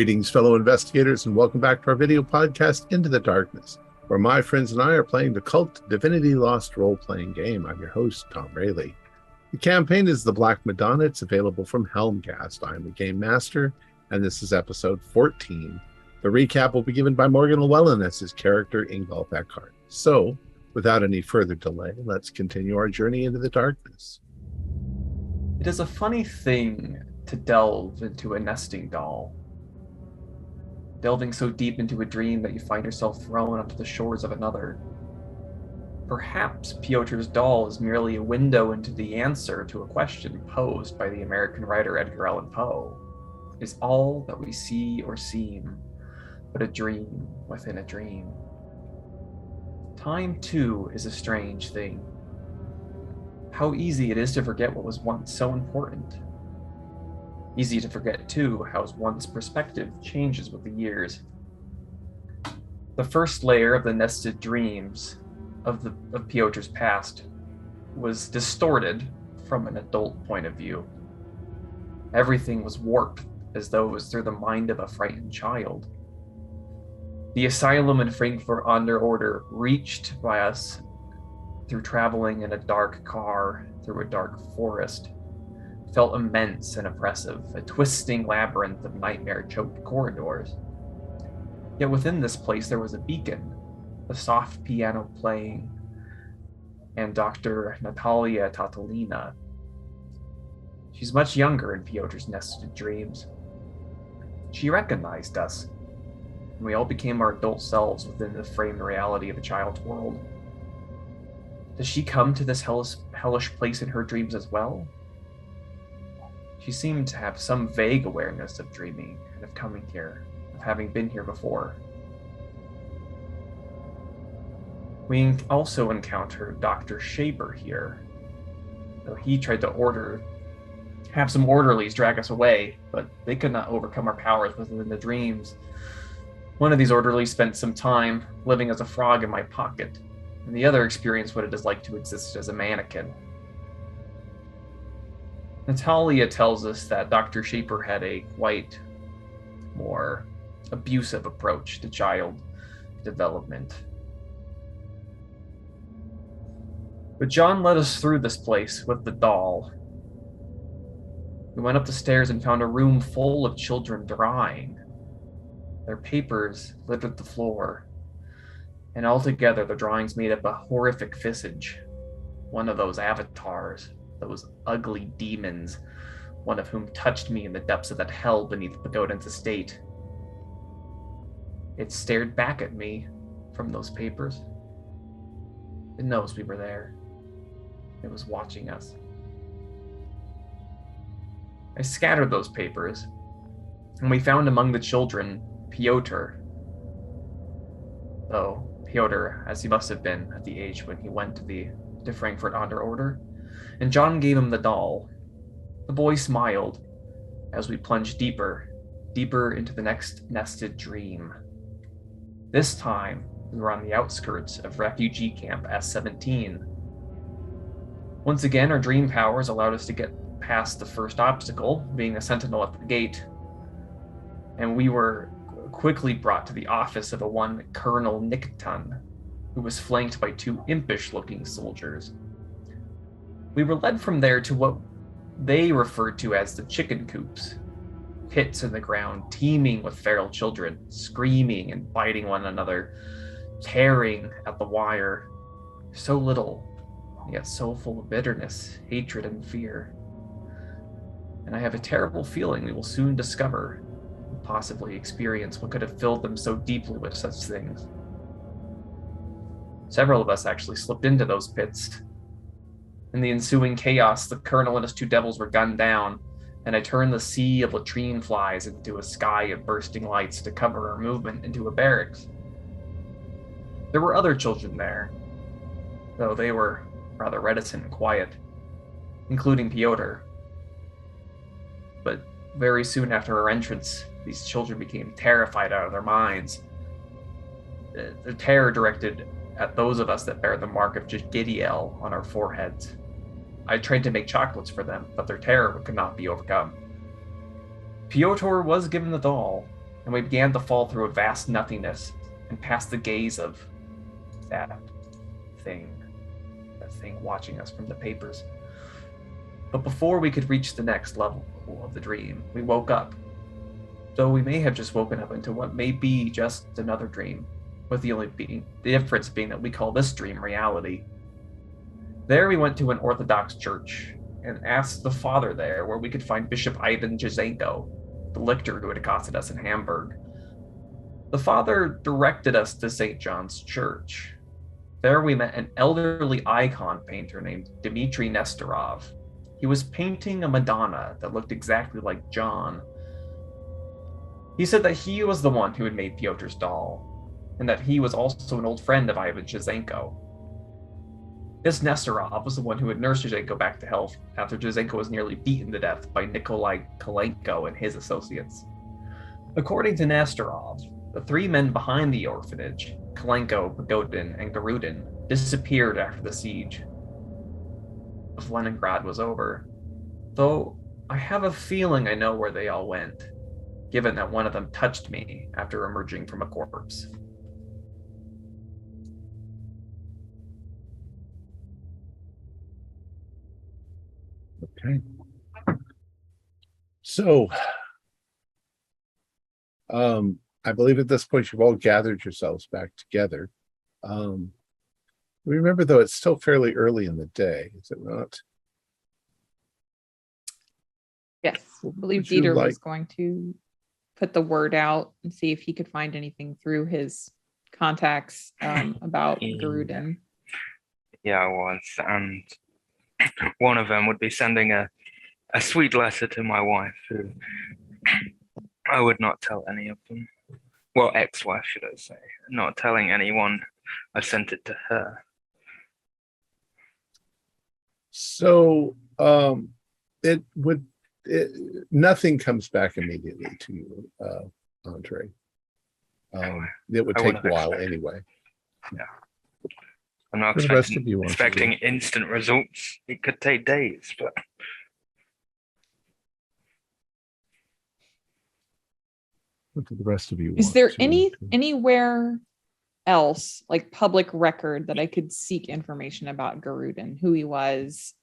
Greetings, fellow investigators, and welcome back to our video podcast, Into the Darkness, where my friends and I are playing the KULT Divinity Lost role-playing game. I'm your host, Tom Rayleigh. The campaign is The Black Madonna. It's available from Helmcast. I'm the Game Master, and this is episode 14. The recap will be given by Morgan Llewellyn as his character, Ingolf Eckhart. So, without any further delay, let's continue our journey into the darkness. It is a funny thing to delve into a nesting doll. Delving so deep into a dream that you find yourself thrown onto the shores of another. Perhaps Piotr's doll is merely a window into the answer to a question posed by the American writer Edgar Allan Poe. Is all that we see or seem but a dream within a dream? Time, too, is a strange thing. How easy it is to forget what was once so important. Easy to forget, too, how one's perspective changes with the years. The first layer of the nested dreams of Piotr's past was distorted from an adult point of view. Everything was warped as though it was through the mind of a frightened child. The asylum in Frankfurt under order, reached by us through traveling in a dark car through a dark forest, felt immense and oppressive, a twisting labyrinth of nightmare-choked corridors. Yet within this place there was a beacon, a soft piano playing, and Dr. Natalia Tatalina. She's much younger in Piotr's nested dreams. She recognized us, and we all became our adult selves within the framed reality of a child's world. Does she come to this hellish place in her dreams as well? She seemed to have some vague awareness of dreaming and of coming here, of having been here before. We also encountered Dr. Shaper here, though he tried to have some orderlies drag us away, but they could not overcome our powers within the dreams. One of these orderlies spent some time living as a frog in my pocket, and the other experienced what it is like to exist as a mannequin. Natalia tells us that Dr. Shaper had a quite more abusive approach to child development. But John led us through this place with the doll. We went up the stairs and found a room full of children drawing. Their papers littered the floor, and altogether the drawings made up a horrific visage, one of those avatars, those ugly demons, one of whom touched me in the depths of that hell beneath Pagodin's estate. It stared back at me from those papers. It knows we were there. It was watching us. I scattered those papers, and we found among the children Piotr. Though Piotr, as he must have been at the age when he went to Frankfurt under order, and John gave him the doll. The boy smiled as we plunged deeper into the next nested dream. This time, we were on the outskirts of refugee camp S-17. Once again, our dream powers allowed us to get past the first obstacle, being a sentinel at the gate, and we were quickly brought to the office of one Colonel Nikitin, who was flanked by two impish-looking soldiers. We were led from there to what they referred to as the chicken coops, pits in the ground teeming with feral children, screaming and biting one another, tearing at the wire. So little, yet so full of bitterness, hatred, and fear. And I have a terrible feeling we will soon discover, and possibly experience what could have filled them so deeply with such things. Several of us actually slipped into those pits. In the ensuing chaos, the colonel and his two devils were gunned down, and I turned the sea of latrine flies into a sky of bursting lights to cover our movement into a barracks. There were other children there, though they were rather reticent and quiet, including Piotr. But very soon after our entrance, these children became terrified out of their minds. The terror directed at those of us that bear the mark of Gidiel on our foreheads. I tried to make chocolates for them, but their terror could not be overcome. Piotr was given the doll, and we began to fall through a vast nothingness and past the gaze of that thing watching us from the papers. But before we could reach the next level of the dream, we woke up. Though we may have just woken up into what may be just another dream, with the difference being that we call this dream reality. There we went to an Orthodox church and asked the father there where we could find Bishop Ivan Jazenko, the lictor who had accosted us in Hamburg. The father directed us to St. John's Church. There we met an elderly icon painter named Dmitry Nestorov. He was painting a Madonna that looked exactly like John. He said that he was the one who had made Pyotr's doll, and that he was also an old friend of Ivan Jazenko. This Nestorov was the one who had nursed Jazenko back to health after Jazenko was nearly beaten to death by Nikolai Kalenko and his associates. According to Nestorov, the three men behind the orphanage, Kalenko, Pagodin, and Garudin, disappeared after the siege of Leningrad was over, though I have a feeling I know where they all went, given that one of them touched me after emerging from a corpse. Okay. So, I believe at this point you've all gathered yourselves back together. Remember, though, it's still fairly early in the day, is it not? Yes, I believe Dieter was going to put the word out and see if he could find anything through his contacts about Garudin. Yeah, I was. And one of them would be sending a sweet letter to my wife, who I would not tell any of them. Well, ex-wife, should I say. Not telling anyone I sent it to her. So, nothing comes back immediately to you, Andre. It would take a while anyway. Yeah. I'm not expecting instant results. It could take days, but what do the rest of you is there anywhere else, like public record, that I could seek information about Garudin, who he was,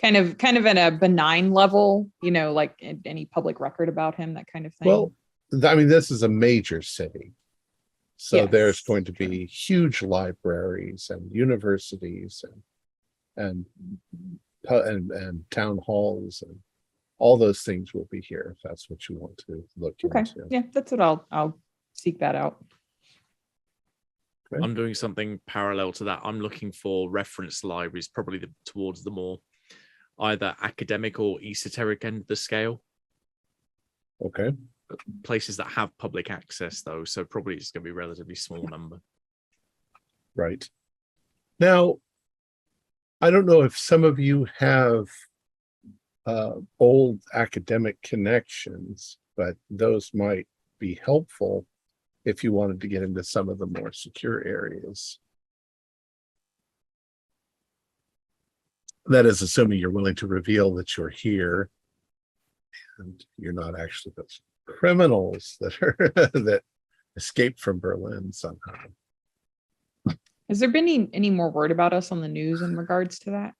kind of at a benign level, like any public record about him, that kind of thing? Well, I mean, this is a major city, so yes, there's going to be huge libraries and universities and town halls, and all those things will be here if that's what you want to look into. Yeah, that's what I'll seek that out. Okay. I'm doing something parallel to that. I'm looking for reference libraries, probably towards the more either academic or esoteric end of the scale. Okay. Places that have public access, though, so probably it's going to be a relatively small number. Right. Now, I don't know if some of you have old academic connections, but those might be helpful if you wanted to get into some of the more secure areas. That is assuming you're willing to reveal that you're here and you're not actually those criminals that are that escaped from Berlin somehow. Has there been any more word about us on the news in regards to that?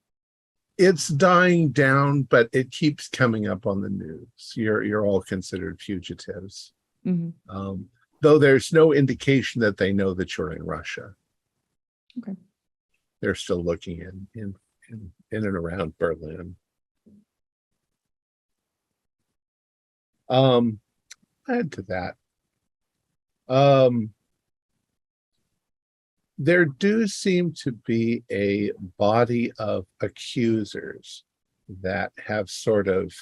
It's dying down, but it keeps coming up on the news. You're all considered fugitives. Mm-hmm. Though there's no indication that they know that you're in Russia. Okay. They're still looking in and around Berlin. Add to that. There do seem to be a body of accusers that have sort of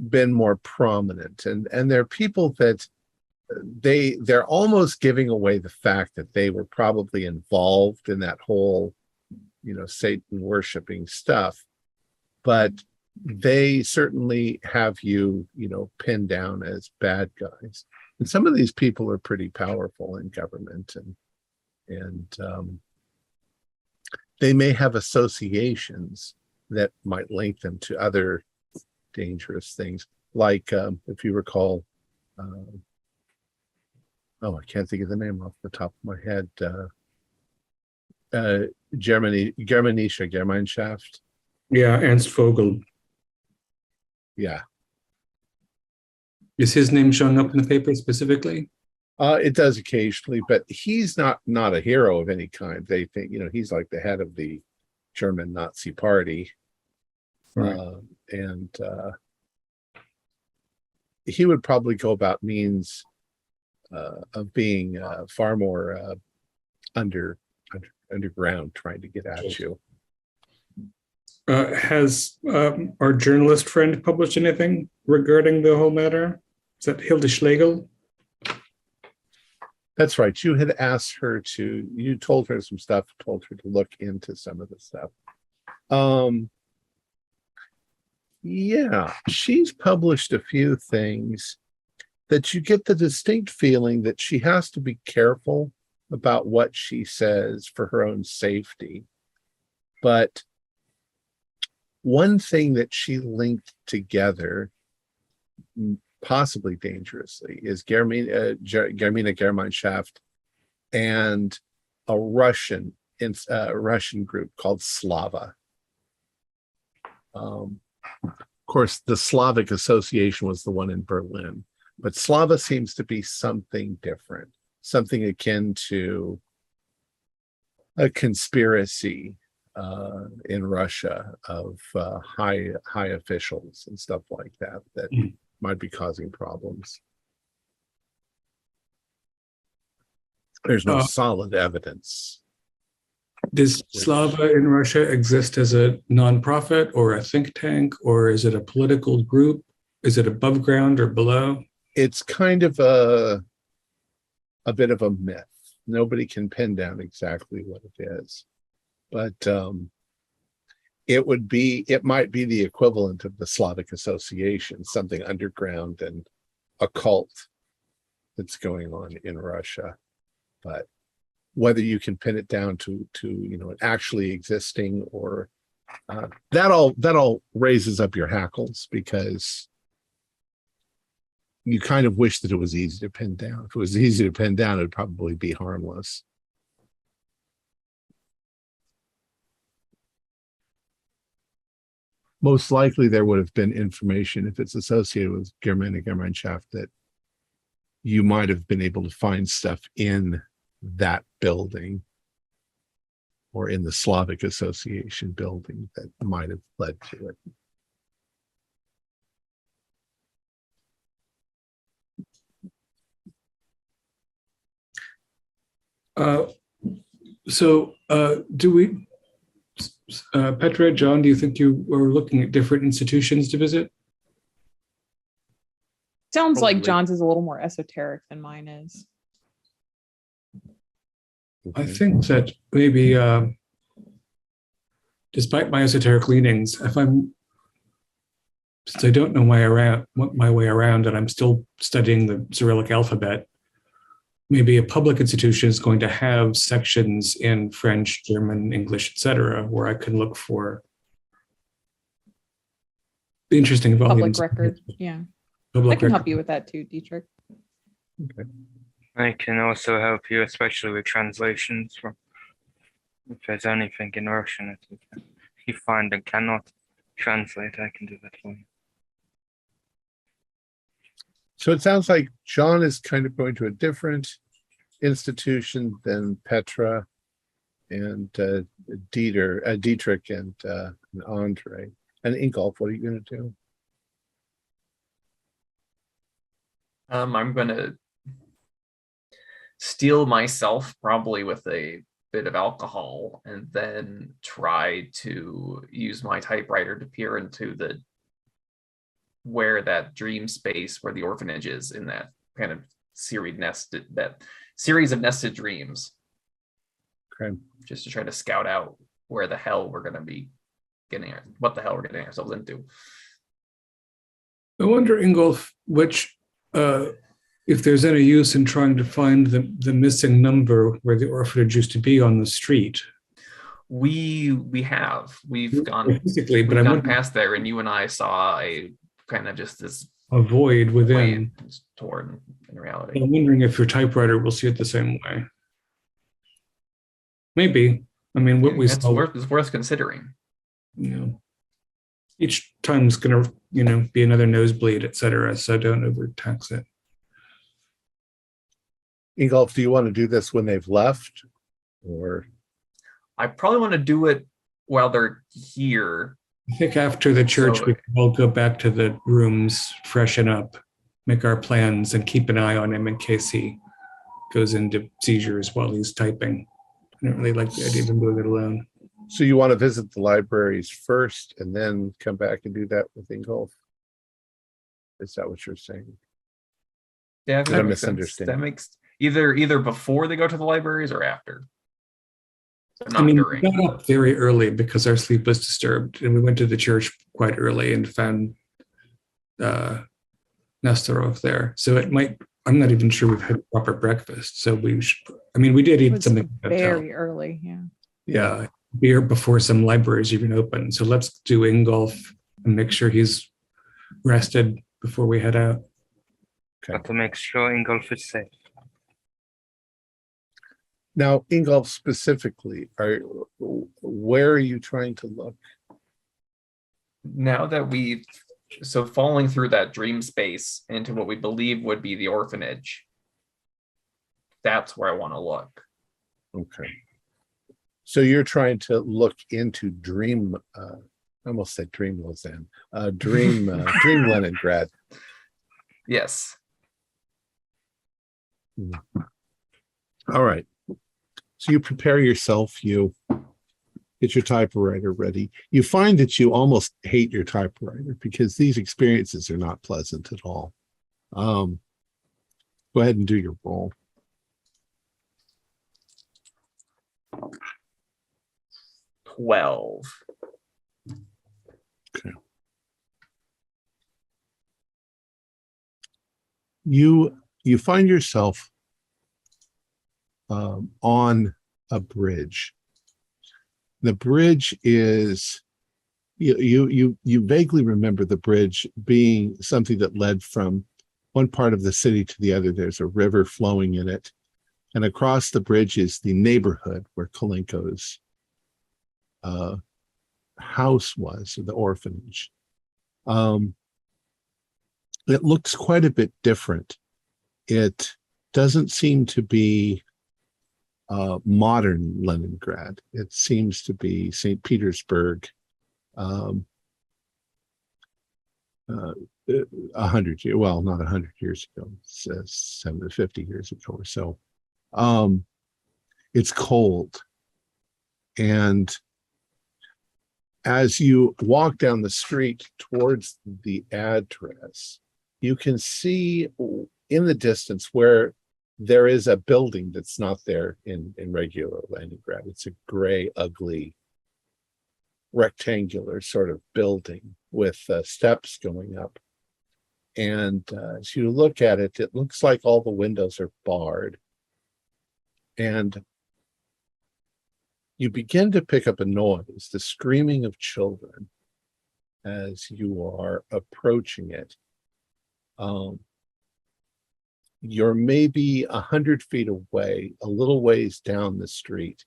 been more prominent, and they're people that they're almost giving away the fact that they were probably involved in that whole, Satan worshiping stuff, but they certainly have you, pinned down as bad guys. And some of these people are pretty powerful in government, and they may have associations that might link them to other dangerous things. Like, if you recall, I can't think of the name off the top of my head. Gemeinschaft. Yeah, Ernst Vogel. Yeah. Is his name showing up in the paper specifically? It does occasionally, but he's not a hero of any kind. They think, he's like the head of the German Nazi Party. Right. And he would probably go about means of being far more underground, trying to get at you. Has our journalist friend published anything regarding the whole matter? Is that Hilde Schlegel? That's right. You had asked her you told her some stuff, told her to look into some of the stuff. Yeah, she's published a few things that you get the distinct feeling that she has to be careful about what she says for her own safety. But one thing that she linked together, possibly dangerously, is Germina Gemeinschaft and a Russian group called Slava. Of course, the Slavic Association was the one in Berlin, but Slava seems to be something different, something akin to a conspiracy in Russia of high officials and stuff like that might be causing problems. There's no solid evidence. Does Slava in Russia exist as a nonprofit or a think tank, or is it a political group? Is it above ground or below? It's kind of a bit of a myth. Nobody can pin down exactly what it is, but it might be the equivalent of the Slavic Association, something underground and occult that's going on in Russia. But whether you can pin it down to it actually existing, or that all raises up your hackles, because you kind of wish that it was easy to pin down. If it was easy to pin down, it'd probably be harmless. Most likely there would have been information, if it's associated with Gemeinschaft, that you might have been able to find stuff in that building or in the Slavic Association building that might have led to it. Do we, Petra, John, do you think you were looking at different institutions to visit? Sounds like Probably. John's is a little more esoteric than mine is. I think that maybe, despite my esoteric leanings, since I don't know my way around, and I'm still studying the Cyrillic alphabet, maybe a public institution is going to have sections in French, German, English, etc., where I can look for interesting volumes. Public record. Yeah. Public I can record. help you with that too, Dietrich. Okay. I can also help you, especially with translations. If there's anything in Russian that you find and cannot translate, I can do that for you. So it sounds like John is kind of going to a different institution than Petra and Dietrich and Andre. And Ingolf, what are you going to do? I'm going to steel myself, probably with a bit of alcohol, and then try to use my typewriter to peer into where that dream space, where the orphanage is, in that kind of series of nested dreams. Okay. Just to try to scout out what the hell we're getting ourselves into. I wonder, Ingolf, if there's any use in trying to find the missing number where the orphanage used to be on the street. We've gone physically, but I'm gone past there, and you and I saw a kind of just this a void within. Wait, it's torn in reality. I'm wondering if your typewriter will see it the same way. Maybe. I mean, what we It's saw, worth considering. you know, each time's going to, be another nosebleed, etc. So don't overtax it. Ingolf, do you want to do this when they've left? Or I probably want to do it while they're here. I think after the church, we can all go back to the rooms, freshen up, make our plans, and keep an eye on him in case he goes into seizures while he's typing. I don't really like the idea of him doing it alone. so you want to visit the libraries first and then come back and do that with Ingolf? Is that what you're saying? Yeah, Did I misunderstand? That makes either before they go to the libraries or after. So not We during. got up very early because our sleep was disturbed, and we went to the church quite early and found Nestorov there. So it might. I'm not even sure we've had proper breakfast. So we should. I mean, we did It eat was something very early. Yeah. Yeah, beer before some libraries even open. So let's do Ingolf and make sure he's rested before we head out. Got to make sure Ingolf is safe. Now, Ingolf specifically, where are you trying to look? Now that falling through that dream space into what we believe would be the orphanage, that's where I want to look. Okay. So you're trying to look into Dream, I almost said Dream Lausanne, Dream Leningrad. Yes. All right. So you prepare yourself, you get your typewriter ready. You find that you almost hate your typewriter because these experiences are not pleasant at all. Go ahead and do your roll. $12. Okay. You find yourself on a bridge. The bridge is you vaguely remember the bridge being something that led from one part of the city to the other. There's a river flowing in it, and across the bridge is the neighborhood where Kalenko's house was, or the orphanage. It looks quite a bit different. It doesn't seem to be modern Leningrad. It seems to be St. Petersburg 100 years, well, not 100 years ago, 50 years ago or so. It's cold. And as you walk down the street towards the address, you can see in the distance where there is a building that's not there in regular Leningrad. It's a gray, ugly, rectangular sort of building with steps going up. And as you look at it, it looks like all the windows are barred. And you begin to pick up a noise, the screaming of children, as you are approaching it. You're maybe 100 feet away, a little ways down the street,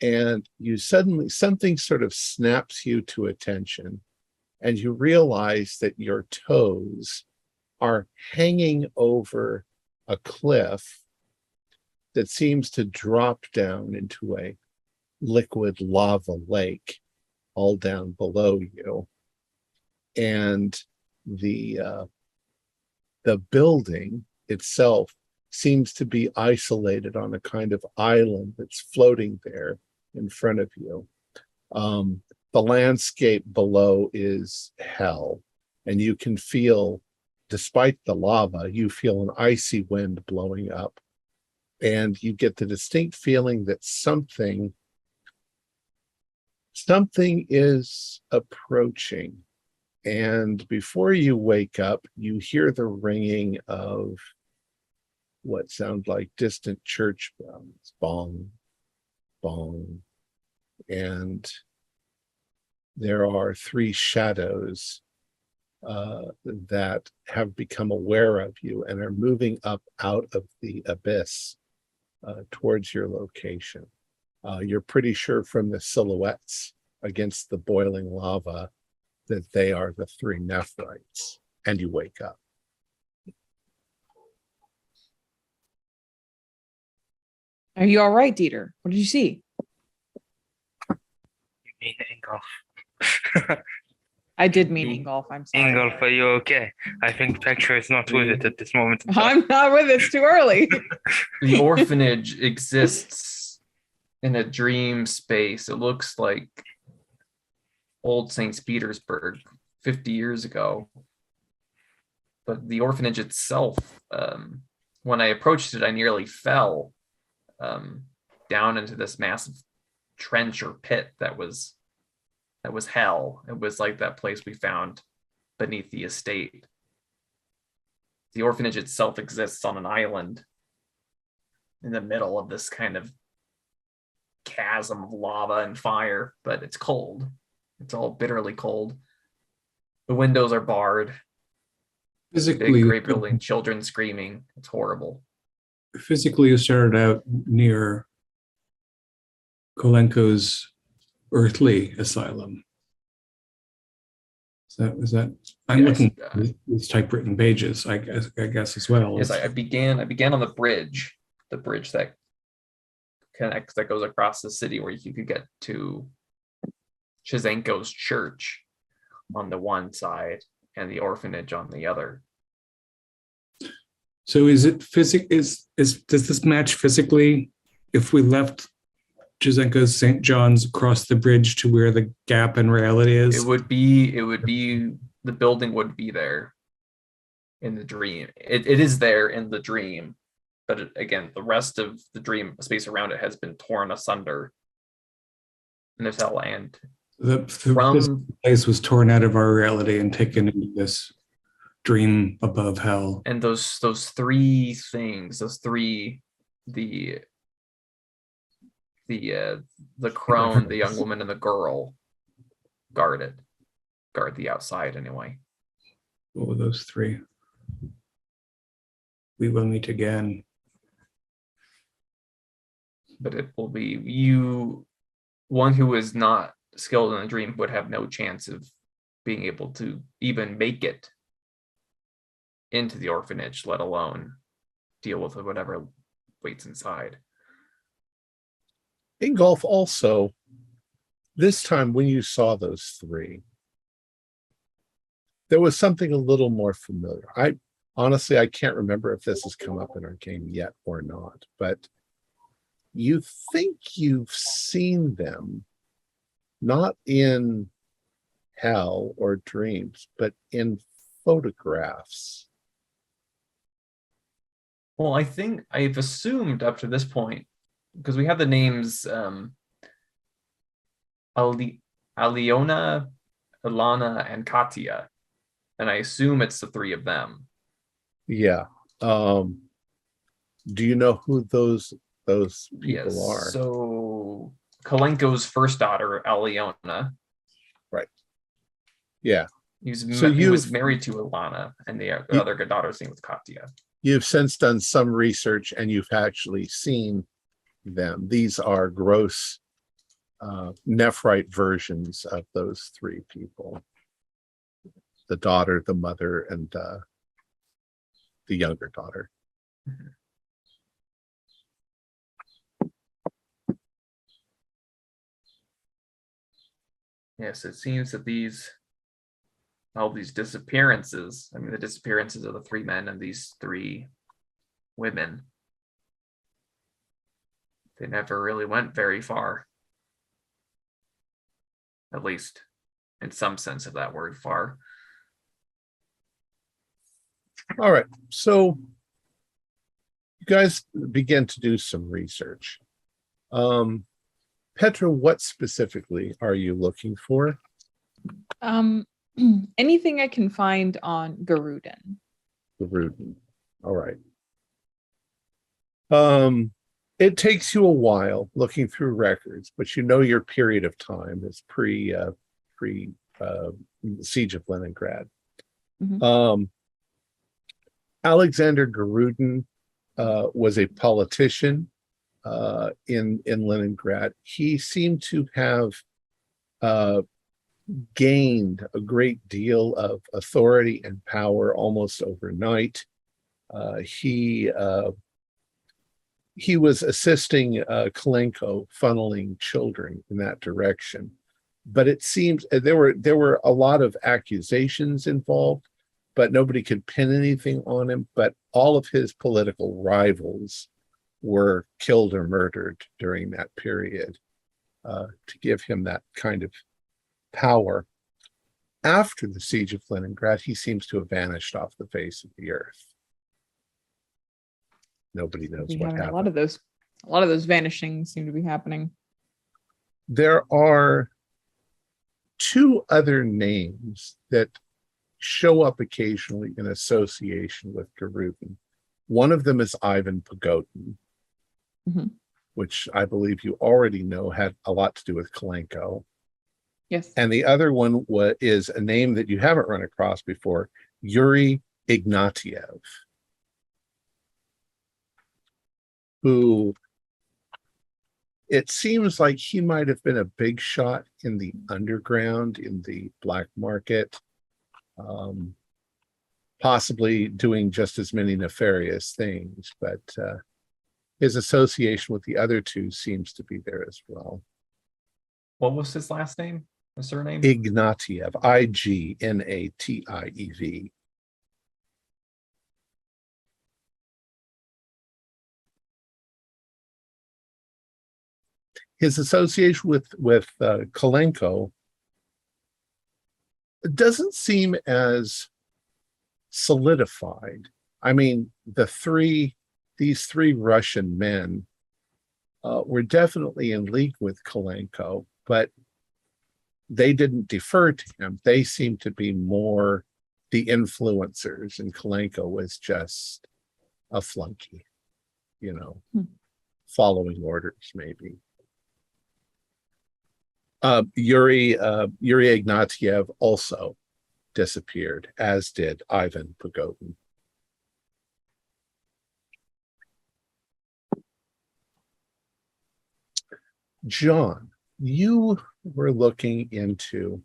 and you suddenly, something sort of snaps you to attention, and you realize that your toes are hanging over a cliff that seems to drop down into a liquid lava lake all down below you. And the building itself seems to be isolated on a kind of island that's floating there in front of you. The landscape below is hell, and you can feel, despite the lava, you feel an icy wind blowing up, and you get the distinct feeling that something is approaching. And before you wake up, you hear the ringing of what sound like distant church bells, bong, bong. And there are three shadows that have become aware of you and are moving up out of the abyss towards your location. You're pretty sure from the silhouettes against the boiling lava that they are the three Nephrites, and you wake up. Are you all right, Dieter? What did you see? You mean Ingolf? I did mean Ingolf. I'm sorry. Ingolf, are you okay? I think Petra is not with it at this moment. I'm not with it. It's too early. The orphanage exists in a dream space. It looks like old St. Petersburg 50 years ago. But the orphanage itself, when I approached it, I nearly fell down into this massive trench or pit that was hell. It was like that place we found beneath the estate. The orphanage itself exists on an island in the middle of this kind of chasm of lava and fire, but it's cold. It's all bitterly cold. The windows are barred. Physically, Big great building, children screaming. It's horrible. physically, you started out near Kalenko's earthly asylum. Is that? I'm Yes, looking at these typewritten pages, I guess as well. Yes, I began on the bridge that connects, that goes across the city, where you could get to Shizenko's church on the one side and the orphanage on the other. So is it does this match physically? If we left Shizenko's St. John's across the bridge to where the gap in reality is? It would be the building would be there in the dream. It is there in the dream, but again, the rest of the dream space around it has been torn asunder. And there's hell, and The place was torn out of our reality and taken into this dream above hell. and those three things, the crone, the young woman, and the girl guard the outside anyway. What were those three? We will meet again. But it will be one who is not skilled in the dream would have no chance of being able to even make it into the orphanage, let alone deal with whatever waits inside. Ingolf, also, this time when you saw those three, there was something a little more familiar. I can't remember if this has come up in our game yet or not, but you think you've seen them, not in hell or dreams, but in photographs. Well, I think I've assumed up to this point, because we have the names Aliona, Ilana, and Katya, and I assume it's the three of them. Yeah. Do you know who those people are? So Kalenko's first daughter, Aliona. Right. Yeah. He was married to Ilana, and the other daughter's name was Katya. You've since done some research and you've actually seen them. These are gross Nephrite versions of those three people: the daughter, the mother, and the younger daughter. Mm-hmm. Yes, it seems that all these disappearances, the disappearances of the three men and these three women, they never really went very far. At least in some sense of that word, far. All right. So you guys begin to do some research. Petra, what specifically are you looking for? Anything I can find on Garudin. Garudin. All right. It takes you a while looking through records, but you know your period of time is pre Siege of Leningrad. Mhm. Alexander Garudin was a politician in Leningrad. He seemed to have gained a great deal of authority and power almost overnight. He was assisting Kalenko funneling children in that direction, but it seems there were a lot of accusations involved, but nobody could pin anything on him. But all of his political rivals were killed or murdered during that period to give him that kind of power. After the siege of Leningrad, he seems to have vanished off the face of the earth. Nobody knows We what having happened. a lot of those vanishings seem to be happening. There are two other names that show up occasionally in association with Garudin. One of them is Ivan Pagotin, Mhm. which I believe you already know had a lot to do with Kalenko. Yes. And the other one is a name that you haven't run across before, Yuri Ignatiev, who it seems like he might have been a big shot in the underground, in the black market, possibly doing just as many nefarious things, but his association with the other two seems to be there as well. What was his last name? His surname? Ignatiev, Ignatiev. His association with Kalenko doesn't seem as solidified. I mean, these three Russian men were definitely in league with Kalenko, but they didn't defer to him. They seemed to be more the influencers, and Kalenko was just a flunky, following orders maybe. Yuri Ignatiev also disappeared, as did Ivan Pagotin. John, you were looking into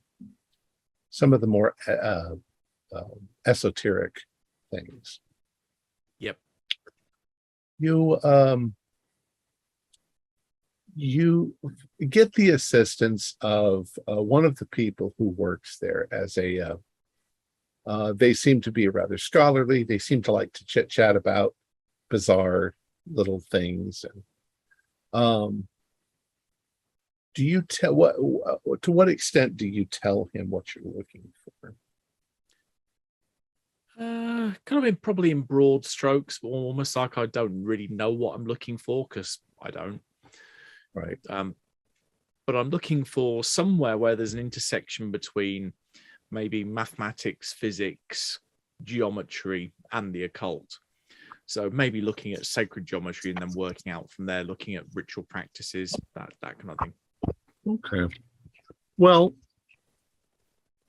some of the more esoteric things. Yep. You get the assistance of one of the people who works there as they seem to be rather scholarly. They seem to like to chit chat about bizarre little things. And do you tell to what extent do you tell him what you're looking for? Kind of probably in broad strokes, but almost like I don't really know what I'm looking for because I don't. Right. But I'm looking for somewhere where there's an intersection between maybe mathematics, physics, geometry, and the occult. So maybe looking at sacred geometry and then working out from there, looking at ritual practices, that kind of thing. Okay. Well,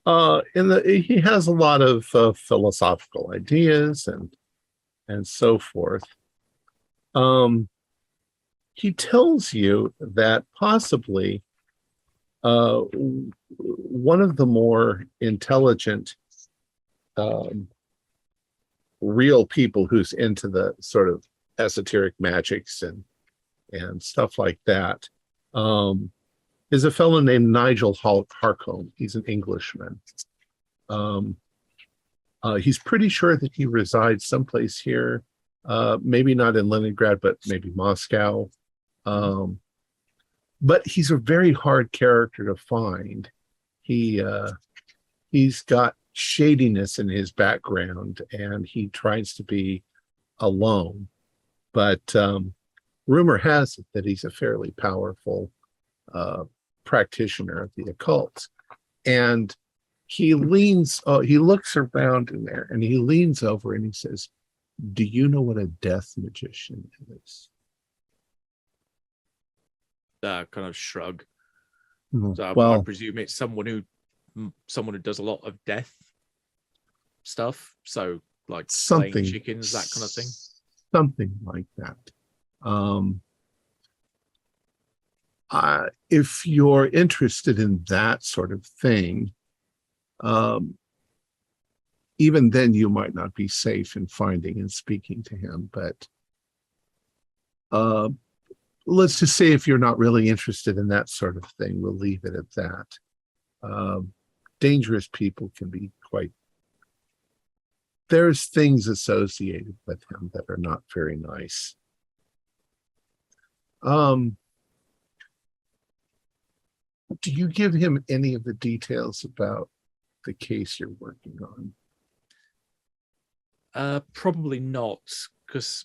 he has a lot of philosophical ideas and so forth. He tells you that possibly one of the more intelligent real people who's into the sort of esoteric magics and stuff like that is a fellow named Nigel Harcombe. He's an Englishman. He's pretty sure that he resides someplace here, maybe not in Leningrad, but maybe Moscow. But he's a very hard character to find. He's got shadiness in his background, and he tries to be alone. But rumor has it that he's a fairly powerful practitioner of the occult. And he looks around in there, and he leans over and he says, "Do you know what a death magician is?" Kind of shrug. So Well, I presume it's someone who does a lot of death. stuff. So like Something, playing chickens, that kind of thing. Something like that. If you're interested in that sort of thing, even then you might not be safe in finding and speaking to him. But let's just say if you're not really interested in that sort of thing, we'll leave it at that. Dangerous people can be quite... There's things associated with him that are not very nice. Do you give him any of the details about the case you're working on? Probably not, because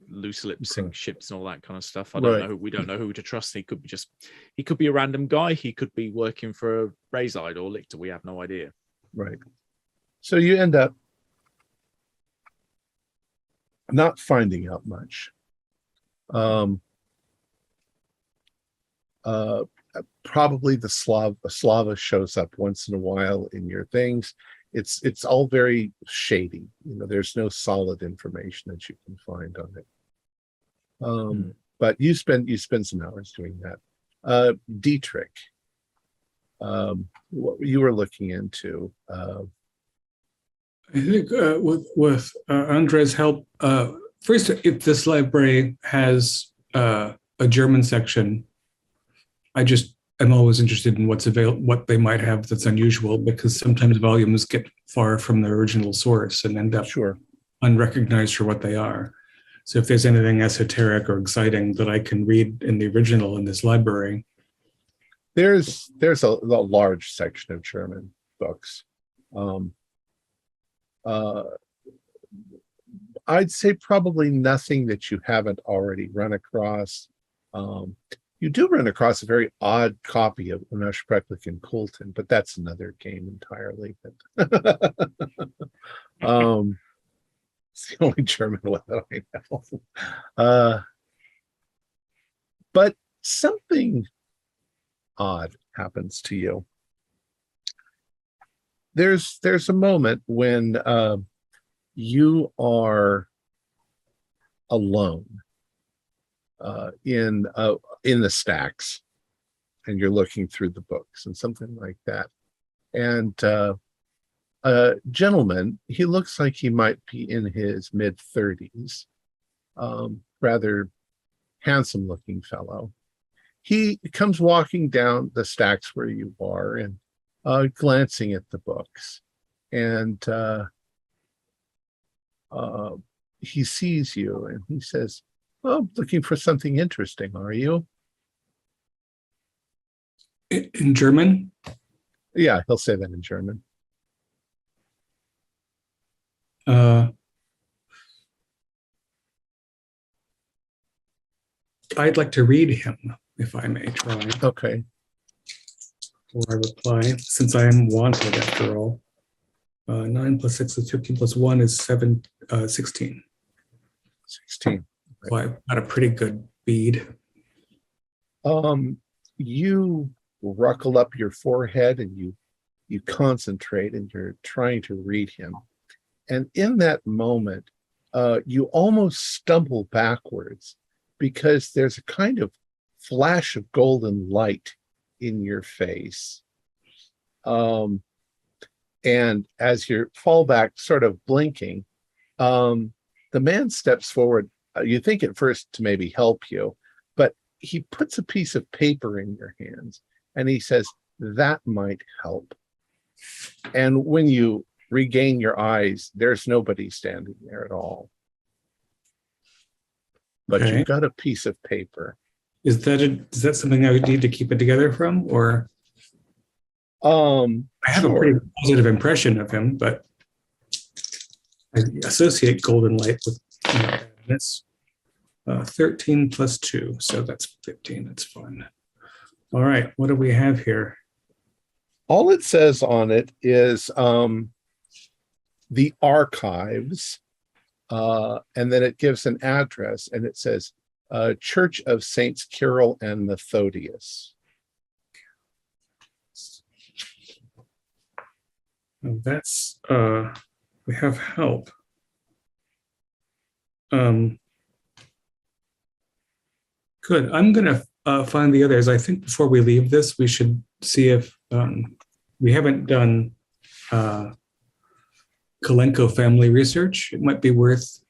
loose lips sink ships and all that kind of stuff. We don't know who to trust. He could be a random guy. He could be working for a Razide or Lictor. We have no idea. Right. So you end up not finding out much. Probably the Slava shows up once in a while in your things. It's all very shady. There's no solid information that you can find on it. But you spend some hours doing that. Dietrich, what you were looking into. I think with Andre's help, first, if this library has a German section, I'm always interested in what's available, what they might have that's unusual, because sometimes volumes get far from their original source and end up unrecognized for what they are. So if there's anything esoteric or exciting that I can read in the original in this library. There's a large section of German books. I'd say probably nothing that you haven't already run across. You do run across a very odd copy of Untitled and KULT, but that's another game entirely. It's the only German one that I know. But something odd happens to you. There's a moment when you are alone in the stacks, and you're looking through the books and something like that. And a gentleman, he looks like he might be in his mid-30s, rather handsome looking fellow. He comes walking down the stacks where you are and glancing at the books, and he sees you and he says, "Oh, looking for something interesting, are you?" In German? Yeah, he'll say that in German. I'd like to read him, if I may try. Okay. Or I reply, since I am wanted after all. 9 plus 6 is 15 plus 1 is 16. 16. So I've got a pretty good bead. You ruckle up your forehead and you concentrate and you're trying to read him. And in that moment, you almost stumble backwards because there's a kind of flash of golden light in your face. And as you fall back, sort of blinking, the man steps forward. You think at first to maybe help you, but he puts a piece of paper in your hands and he says, "That might help." And when you regain your eyes, there's nobody standing there at all. But you've got a piece of paper. Is that something I would need to keep it together from, or? I have a pretty positive impression of him, but I associate golden light with this. 13 plus 2, so that's 15. That's fun. All right, what do we have here? All it says on it is the archives, and then it gives an address, and it says Church of Saints Kirill and Methodius. That's We have help. Good. I'm going to find the others. I think before we leave this, we should see if we haven't done Kalenko family research. It might be worth,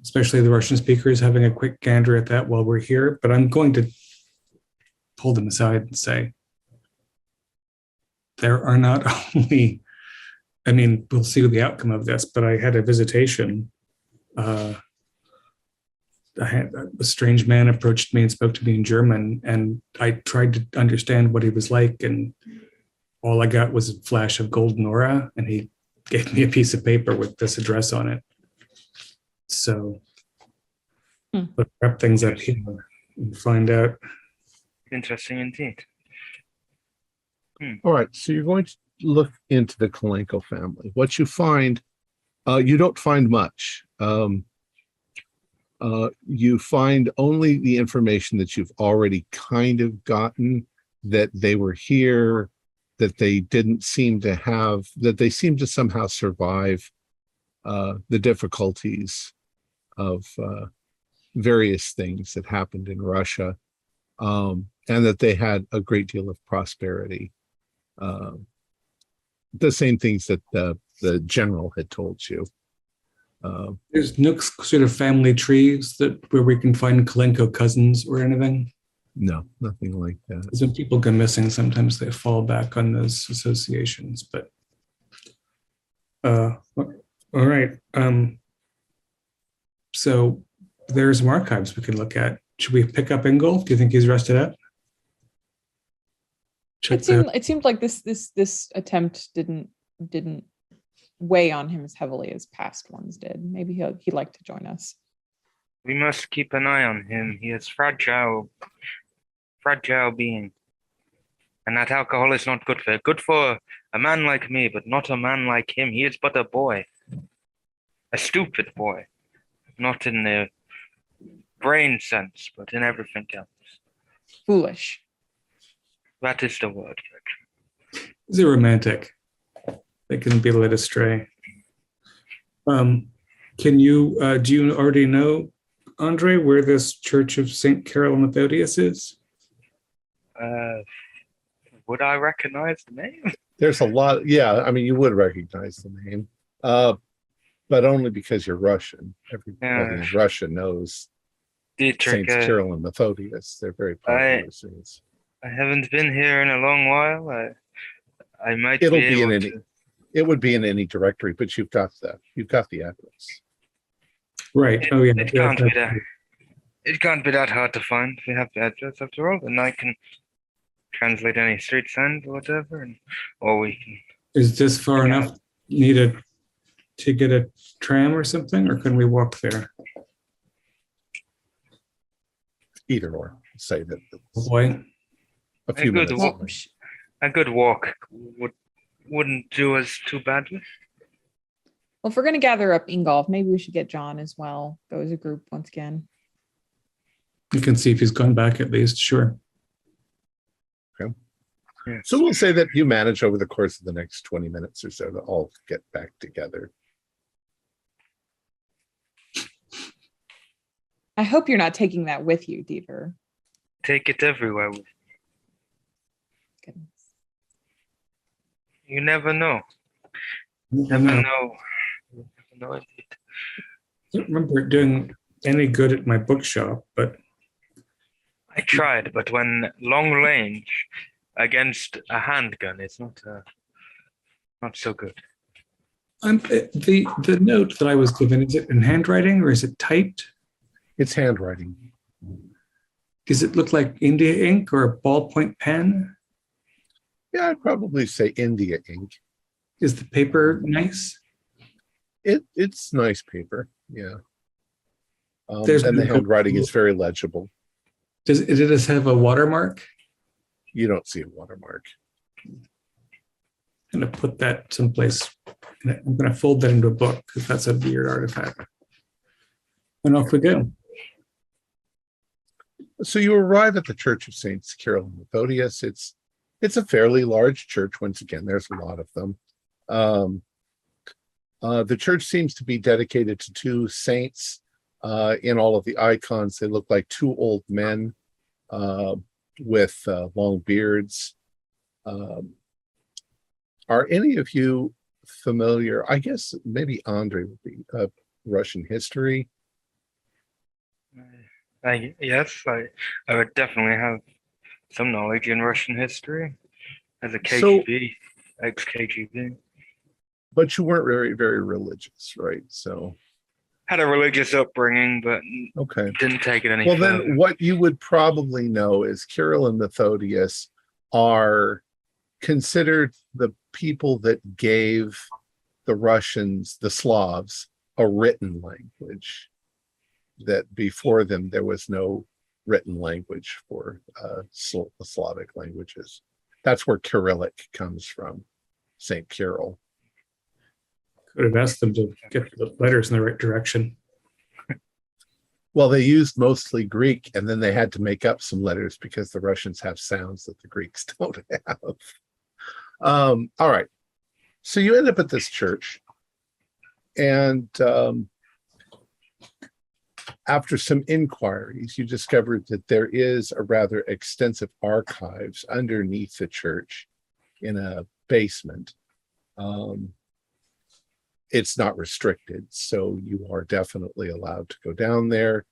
especially the Russian speakers, having a quick gander at that while we're here. But I'm going to pull them aside and say, there are not only, I mean, we'll see the outcome of this, but I had a visitation. A strange man approached me and spoke to me in German, and I tried to understand what he was like, and all I got was a flash of golden aura, and he gave me a piece of paper with this address on it. So let's wrap things up here and find out. Interesting indeed. All right, so you're going to look into the Kalenko family. What you find, you don't find much. You find only the information that you've already kind of gotten, that they were here, that they didn't seem to have, that they seem to somehow survive the difficulties of various things that happened in Russia, and that they had a great deal of prosperity. The same things that the general had told you. There's no sort of family trees where we can find Kalenko cousins or anything? No, nothing like that. Because when people go missing, sometimes they fall back on those associations. But all right. So there's some archives we can look at. Should we pick up Ingolf? Do you think he's rested up? It seemed like this attempt didn't weigh on him as heavily as past ones did. Maybe he'd like to join us. We must keep an eye on him. He is fragile being. And that alcohol is not good for him. Good for a man like me, but not a man like him. He is but a boy. A stupid boy. Not in the brain sense, but in everything else. Foolish. That is the word. He's a romantic. They can be led astray. Can you, do you already know, Andre, where this Church of St. Carol and Methodius is? Would I recognize the name? There's a lot. Yeah, I mean, you would recognize the name, but only because you're Russian. Everybody in Russia knows Dietrich, Saints Cyril and Methodius. They're very popular saints. I haven't been here in a long while. I might. It would be in any directory, but you've got the address. Right. It can't be that. It can't be that hard to find. We have the address after all, and I can translate any street signs or whatever, or we can. Is this far enough needed to get a tram or something, or can we walk there? Either or. Say that. Boy. A few minutes. A good walk wouldn't do us too badly. Well, if we're going to gather up Ingolf, maybe we should get John as well. Go as a group once again. You can see if he's gone back at least. Sure. Okay. Yeah. So we'll say that you manage over the course of the next 20 minutes or so to all get back together. I hope you're not taking that with you, Dieter. Take it everywhere with. Goodness. You never know. Never know. You never know indeed. I don't remember it doing any good at my bookshop, but I tried, but when long range against a handgun, it's not so good. The note that I was given, is it in handwriting or is it typed? It's handwriting. Does it look like India ink or a ballpoint pen? Yeah, I'd probably say India ink. Is the paper nice? It's nice paper, yeah. And no the handwriting is very legible. Does it have a watermark? You don't see a watermark. I'm going to put that someplace. I'm going to fold that into a book because that's a weird artifact. And off we go. So you arrive at the Church of Saints Cyril and Methodius. It's a fairly large church. Once again, there's a lot of them. The church seems to be dedicated to two saints. In all of the icons, they look like two old men with long beards. Are any of you familiar? I guess maybe Andre would be Russian history. Yes, I would definitely have some knowledge in Russian history as a KGB, ex-KGB. But you weren't very, very religious, right? So had a religious upbringing, but okay, didn't take it any well, further. then what you would probably know is Kirill and Methodius are considered the people that gave the Russians, the Slavs, a written language. That before them there was no written language for the Slavic languages. That's where Cyrillic comes from, Saint Kirill. Could have asked them to get the letters in the right direction. Well, they used mostly Greek, and then they had to make up some letters because the Russians have sounds that the Greeks don't have. All right. So you end up at this church, and after some inquiries, you discovered that there is a rather extensive archives underneath the church in a basement. It's not restricted, so you are definitely allowed to go down there.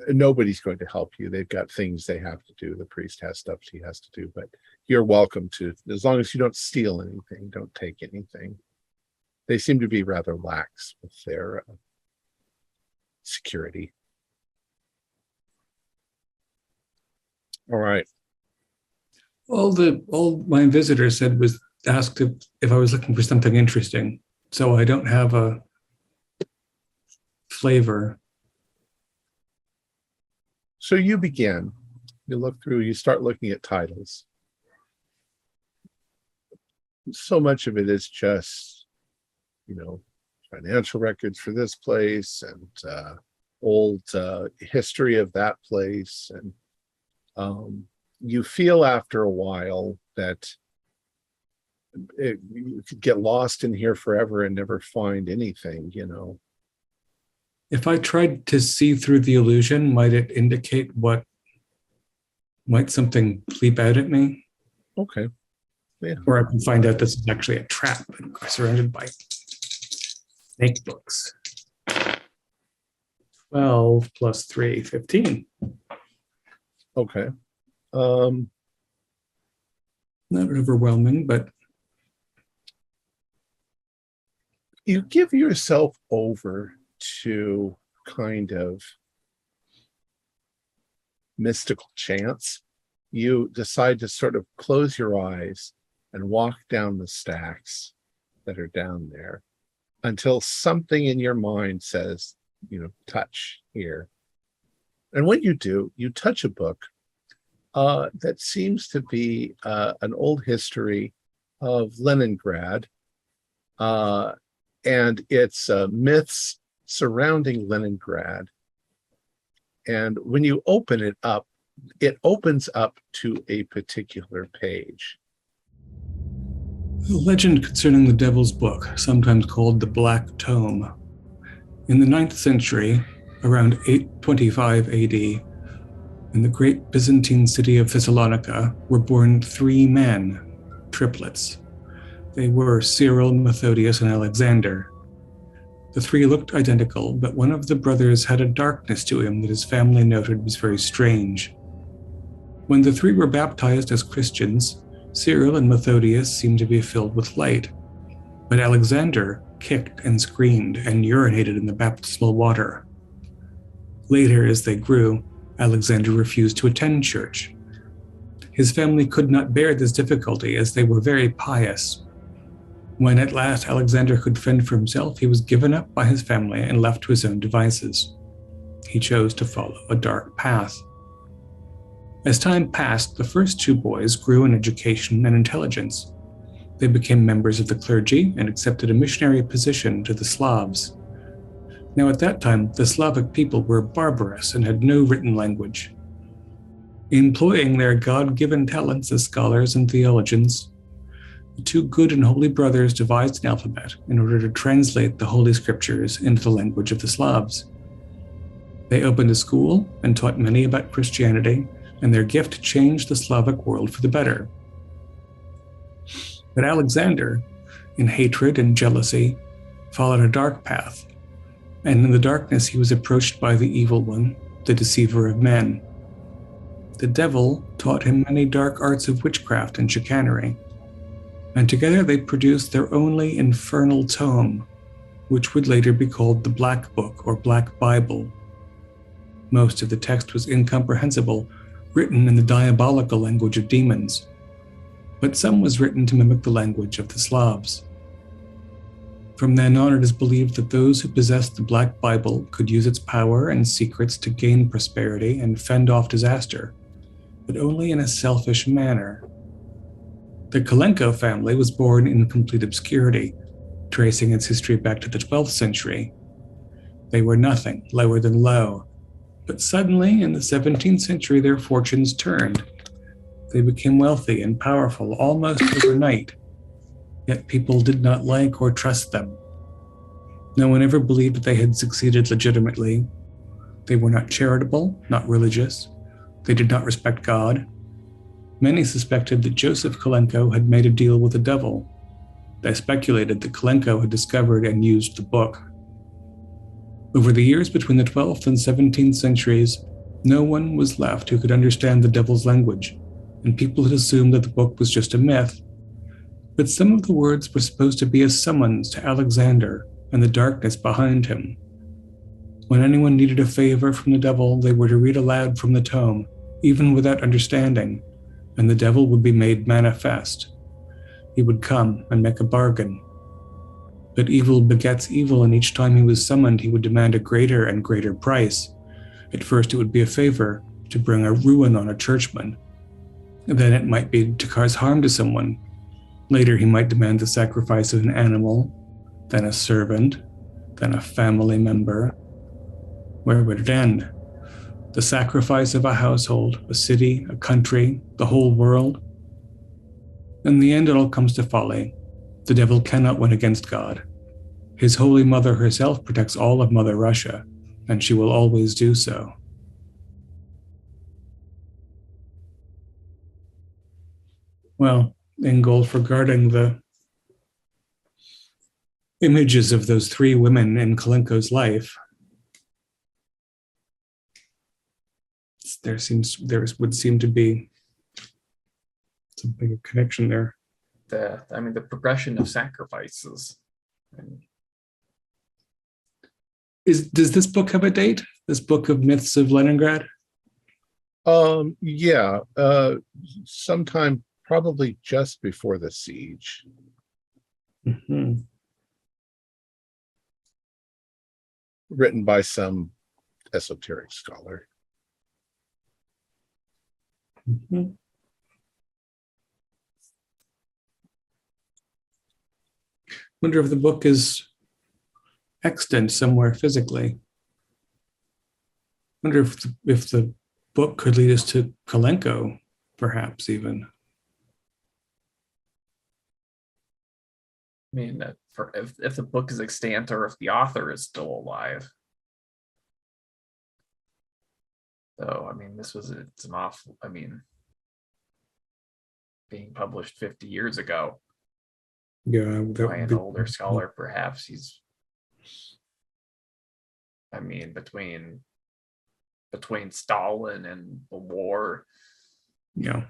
Nobody's going to help you. They've got things they have to do. The priest has stuff he has to do, but you're welcome to, as long as you don't steal anything, don't take anything. They seem to be rather lax with their security. All right. All my visitor said was asked if I was looking for something interesting. So I don't have a flavor. So you begin. You look through, you start looking at titles. So much of it is just, financial records for this place and old history of that place. And you feel after a while that you could get lost in here forever and never find anything, If I tried to see through the illusion, might it indicate might something leap out at me? Okay. Yeah. Or I can find out this is actually a trap and we're surrounded by snake books. 12 plus 3, 15. Okay. Not overwhelming, but you give yourself over to kind of mystical chance. You decide to sort of close your eyes and walk down the stacks that are down there until something in your mind says, touch here. And when you do, you touch a book that seems to be an old history of Leningrad, and it's myths surrounding Leningrad. And when you open it up, it opens up to a particular page. A legend concerning the Devil's Book, sometimes called the Black Tome. In the 9th century, around 825 AD, in the great Byzantine city of Thessalonica, were born 3 men, triplets. They were Cyril, Methodius, and Alexander. The 3 looked identical, but one of the brothers had a darkness to him that his family noted was very strange. When the 3 were baptized as Christians, Cyril and Methodius seemed to be filled with light, but Alexander kicked and screamed and urinated in the baptismal water. Later, as they grew, Alexander refused to attend church. His family could not bear this difficulty as they were very pious. When at last Alexander could fend for himself, he was given up by his family and left to his own devices. He chose to follow a dark path. As time passed, the first 2 boys grew in education and intelligence. They became members of the clergy and accepted a missionary position to the Slavs. Now at that time, the Slavic people were barbarous and had no written language. Employing their God-given talents as scholars and theologians, the two good and holy brothers devised an alphabet in order to translate the Holy Scriptures into the language of the Slavs. They opened a school and taught many about Christianity, and their gift changed the Slavic world for the better. But Alexander, in hatred and jealousy, followed a dark path, and in the darkness he was approached by the evil one, the deceiver of men. The devil taught him many dark arts of witchcraft and chicanery, and together they produced their only infernal tome, which would later be called the Black Book or Black Bible. Most of the text was incomprehensible, written in the diabolical language of demons, but some was written to mimic the language of the Slavs. From then on, it is believed that those who possessed the Black Bible could use its power and secrets to gain prosperity and fend off disaster, but only in a selfish manner. The Kalenko family was born in complete obscurity, tracing its history back to the 12th century. They were nothing, lower than low, but suddenly in the 17th century their fortunes turned. They became wealthy and powerful almost overnight, yet people did not like or trust them. No one ever believed that they had succeeded legitimately. They were not charitable, not religious. They did not respect God. Many suspected that Joseph Kalenko had made a deal with the devil. They speculated that Kalenko had discovered and used the book. Over the years between the 12th and 17th centuries, no one was left who could understand the devil's language, and people had assumed that the book was just a myth. But some of the words were supposed to be a summons to Alexander and the darkness behind him. When anyone needed a favor from the devil, they were to read aloud from the tome, even without understanding, and the devil would be made manifest. He would come and make a bargain. But evil begets evil, and each time he was summoned, he would demand a greater and greater price. At first, it would be a favor to bring a ruin on a churchman. Then it might be to cause harm to someone. Later, he might demand the sacrifice of an animal, then a servant, then a family member. Where would it end? The sacrifice of a household, a city, a country, the whole world? In the end, it all comes to folly. The devil cannot win against God. His Holy Mother herself protects all of Mother Russia, and she will always do so. Well, Ingolf, regarding the images of those three women in Kalenko's life, there would seem to be something of connection there. The progression of sacrifices. Does this book have a date? This book of Myths of Leningrad? Yeah, sometime probably just before the siege. Mm-hmm. Written by some esoteric scholar. Mm-hmm. Wonder if the book is extant somewhere physically. Wonder if the book could lead us to Kalenko, perhaps even. I mean, if the book is extant or if the author is still alive. So, I mean, it's an awful, being published 50 years ago. Yeah, By an older scholar, perhaps. He's, between Stalin and the war. Yeah.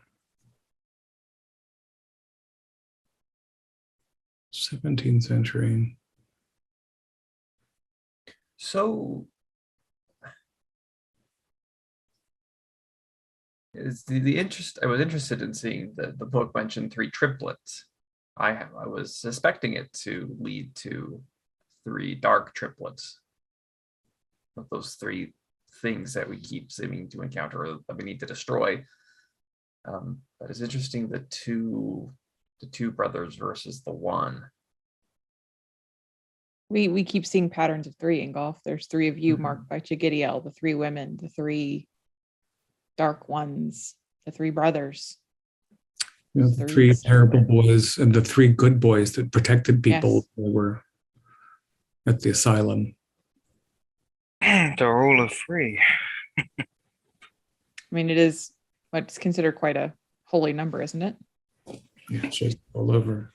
17th century. So is the interest. I was interested in seeing the book mentioned three triplets. I was suspecting it to lead to three dark triplets. Of those three things that we keep seeming to encounter or that we need to destroy. But it's interesting the two brothers versus the one. We keep seeing patterns of three in golf. There's three of you marked by Chigidiel, the three women, the three dark ones, the three brothers. The three terrible boys and the three good boys that protected people who were at the asylum. The rule of three. I mean, it's considered quite a holy number, isn't it? Yeah, it's just all over.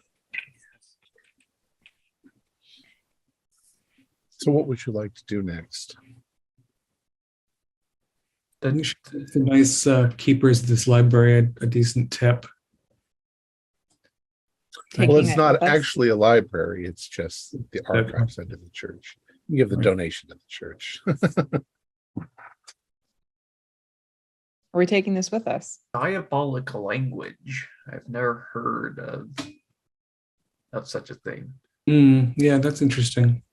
So what would you like to do next? We should give the nice keepers of this library a decent tip. Well, it's not actually a library. It's just the archives under the church. You give the donation to the church. Are we taking this with us? Diabolical language. I've never heard of such a thing. Yeah, that's interesting.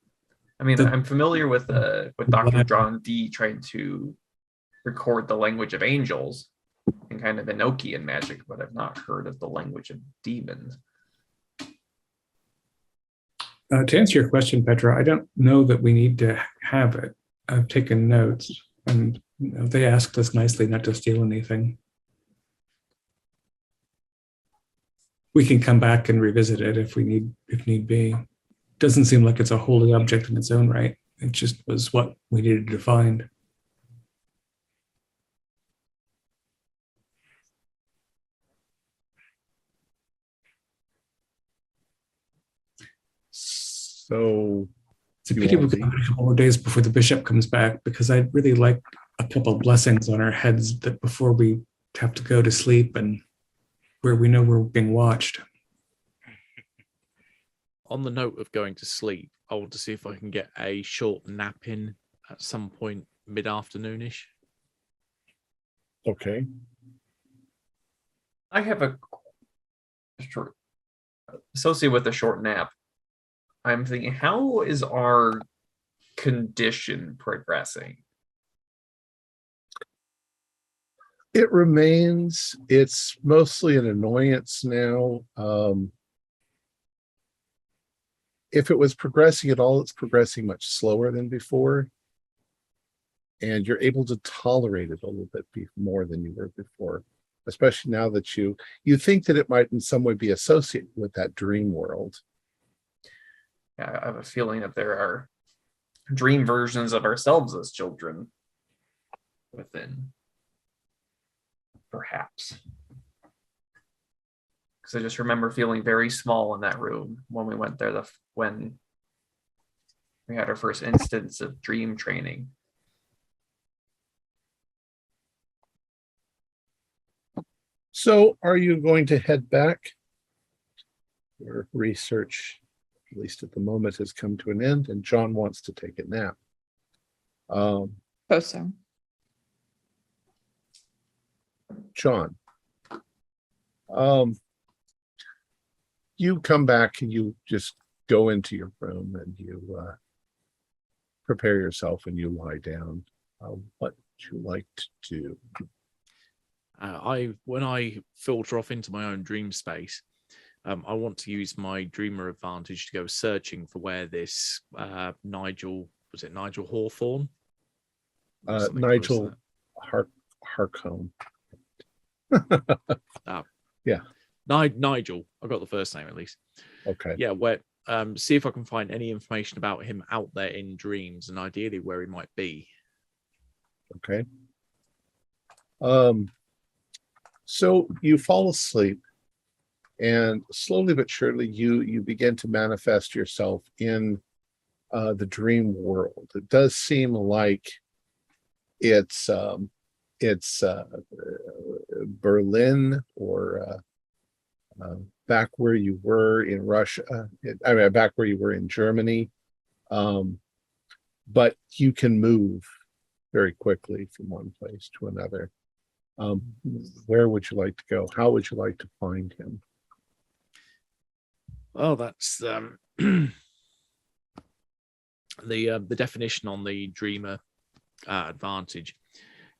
I mean, I'm familiar with Dr. John Dee trying to record the language of angels and kind of Enochian magic, but I've not heard of the language of demons. To answer your question, Petra, I don't know that we need to have it. I've taken notes, and they asked us nicely not to steal anything. We can come back and revisit it if need be. Doesn't seem like it's a holy object in its own right. It just was what we needed to find. So it's a pity we've got a couple more days before the bishop comes back, because I'd really like a couple of blessings on our heads that before we have to go to sleep and where we know we're being watched. On the note of going to sleep, I want to see if I can get a short nap in at some point mid-afternoonish. Okay. I have a short associated with a short nap. I'm thinking, how is our condition progressing? It remains. It's mostly an annoyance now. If it was progressing at all, it's progressing much slower than before. And you're able to tolerate it a little bit more than you were before, especially now that you think that it might in some way be associated with that dream world. Yeah, I have a feeling that there are dream versions of ourselves as children within, perhaps. Because I just remember feeling very small in that room when we went there, when we had our first instance of dream training. So are you going to head back? Your research, at least at the moment, has come to an end, and John wants to take a nap. Suppose so. John, you come back and you just go into your room and you prepare yourself and you lie down. What would you like to do? When I filter off into my own dream space, I want to use my dreamer advantage to go searching for where this Nigel Hawthorne? Nigel Harcombe. Yeah. Nigel. I got the first name at least. Okay. Yeah, where see if I can find any information about him out there in dreams and ideally where he might be. Okay. So you fall asleep, and slowly but surely you begin to manifest yourself in the dream world. It does seem like it's Berlin or back where you were in Russia. Back where you were in Germany. But you can move very quickly from one place to another. Where would you like to go? How would you like to find him? Oh, that's the definition on the dreamer advantage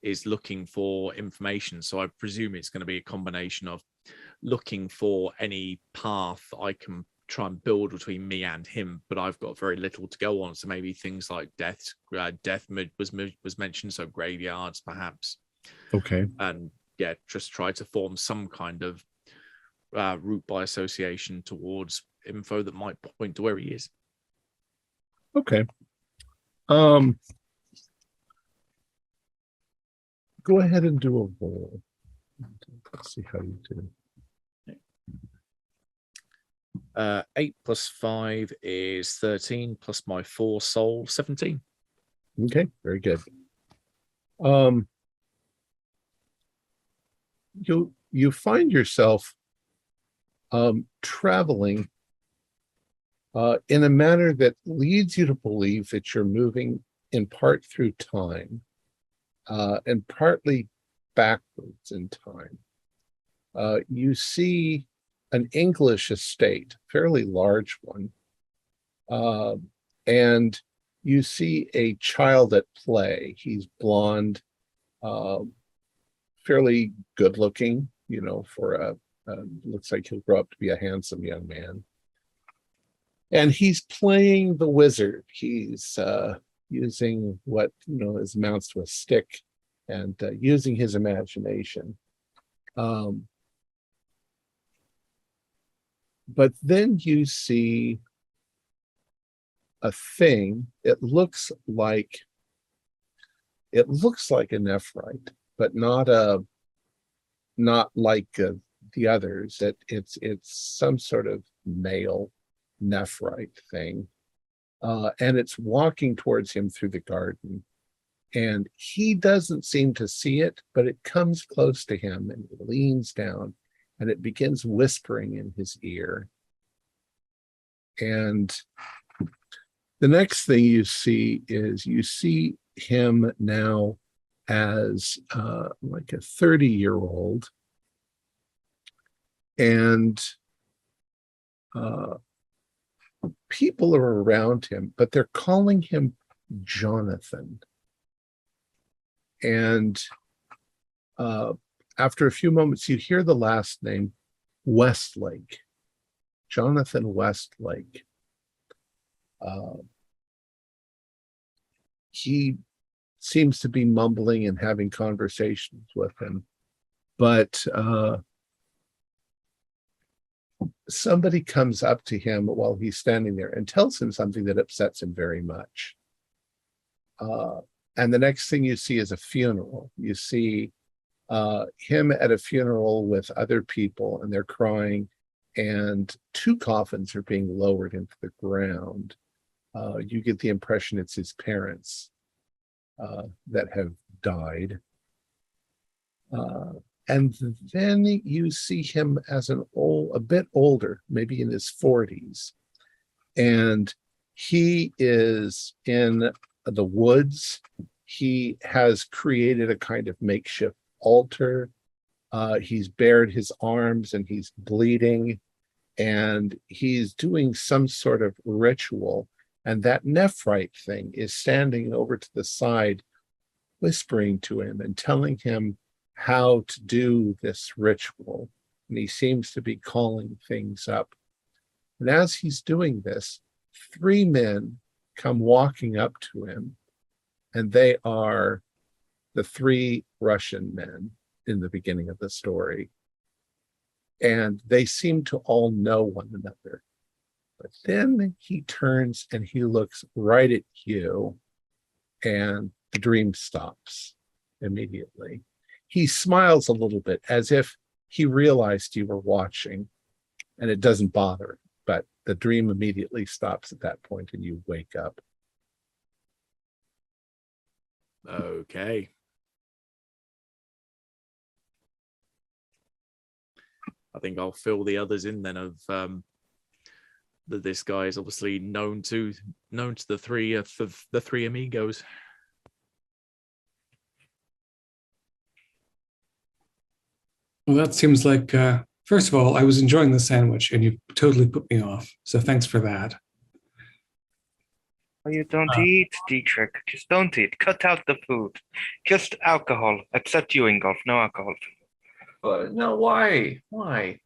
is looking for information. So I presume it's going to be a combination of looking for any path I can try and build between me and him, but I've got very little to go on. So maybe things like death was mentioned, so graveyards perhaps. Okay. And yeah, just try to form some kind of route by association towards info that might point to where he is. Okay. Go ahead and do a roll. Let's see how you do. 8 plus 5 is 13, plus my 4 soul, 17. Okay, very good. You find yourself traveling in a manner that leads you to believe that you're moving in part through time and partly backwards in time. You see an English estate, fairly large one, and you see a child at play. He's blonde, fairly good looking, for looks like he'll grow up to be a handsome young man. And he's playing the wizard. He's using what is amounts to a stick and using his imagination. But then you see a thing. It looks like a nephrite, but not like the others. It's some sort of male nephrite thing, and it's walking towards him through the garden, and he doesn't seem to see it, but it comes close to him and he leans down and it begins whispering in his ear. And the next thing you see is him now as like a 30-year-old, and people are around him, but they're calling him Jonathan. And after a few moments, you hear the last name, Westlake, Jonathan Westlake. He seems to be mumbling and having conversations with him, but somebody comes up to him while he's standing there and tells him something that upsets him very much. And the next thing you see is a funeral. You see him at a funeral with other people, and they're crying, and 2 coffins are being lowered into the ground. You get the impression it's his parents that have died. And then you see him as a bit older, maybe in his 40s. And he is in the woods. He has created a kind of makeshift altar. He's bared his arms and he's bleeding, and he's doing some sort of ritual. And that nephrite thing is standing over to the side, whispering to him and telling him how to do this ritual. And he seems to be calling things up. And as he's doing this, 3 men come walking up to him, and they are the 3 Russian men in the beginning of the story. And they seem to all know one another. But then he turns and he looks right at you, and the dream stops immediately. He smiles a little bit as if he realized you were watching, and it doesn't bother him, but the dream immediately stops at that point and you wake up. Okay. I think I'll fill the others in then of that this guy is obviously known to the 3 amigos. Well, that seems like, first of all, I was enjoying the sandwich and you totally put me off. So thanks for that. Oh, you don't eat, Dietrich. Just don't eat. Cut out the food. Just alcohol. Except you, Ingolf. No alcohol. But no, why? Why?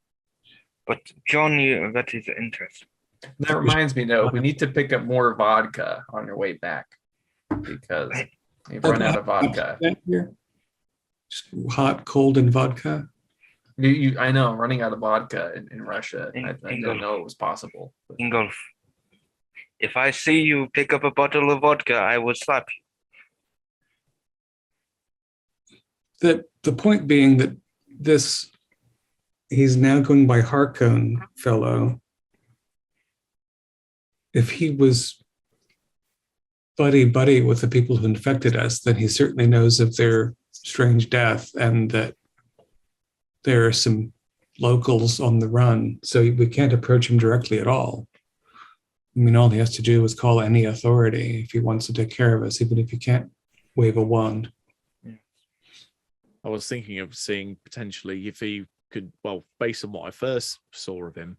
But John, that is interesting. That reminds me, though, we need to pick up more vodka on your way back because we've run out of vodka. Just hot, cold, and vodka. I know, running out of vodka in Russia. I didn't know it was possible. Ingolf, if I see you pick up a bottle of vodka, I will slap you. The point being that he's now going by Harkon fellow. If he was buddy with the people who infected us, then he certainly knows of their strange death and that there are some locals on the run. So we can't approach him directly at all. I mean, all he has to do is call any authority if he wants to take care of us, even if he can't wave a wand. I was thinking of seeing potentially if he could, well, based on what I first saw of him,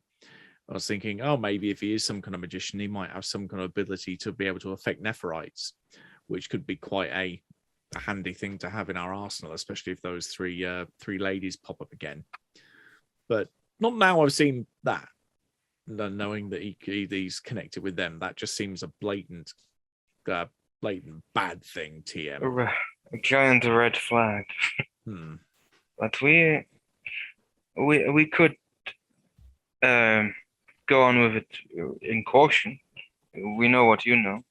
I was thinking, oh, maybe if he is some kind of magician, he might have some kind of ability to be able to affect Nephirites, which could be quite a handy thing to have in our arsenal, especially if those three ladies pop up again. But not now I've seen that. Knowing that he's connected with them, that just seems a blatant bad thing, TM. A giant red flag. But we could go on with it in caution. We know what you know.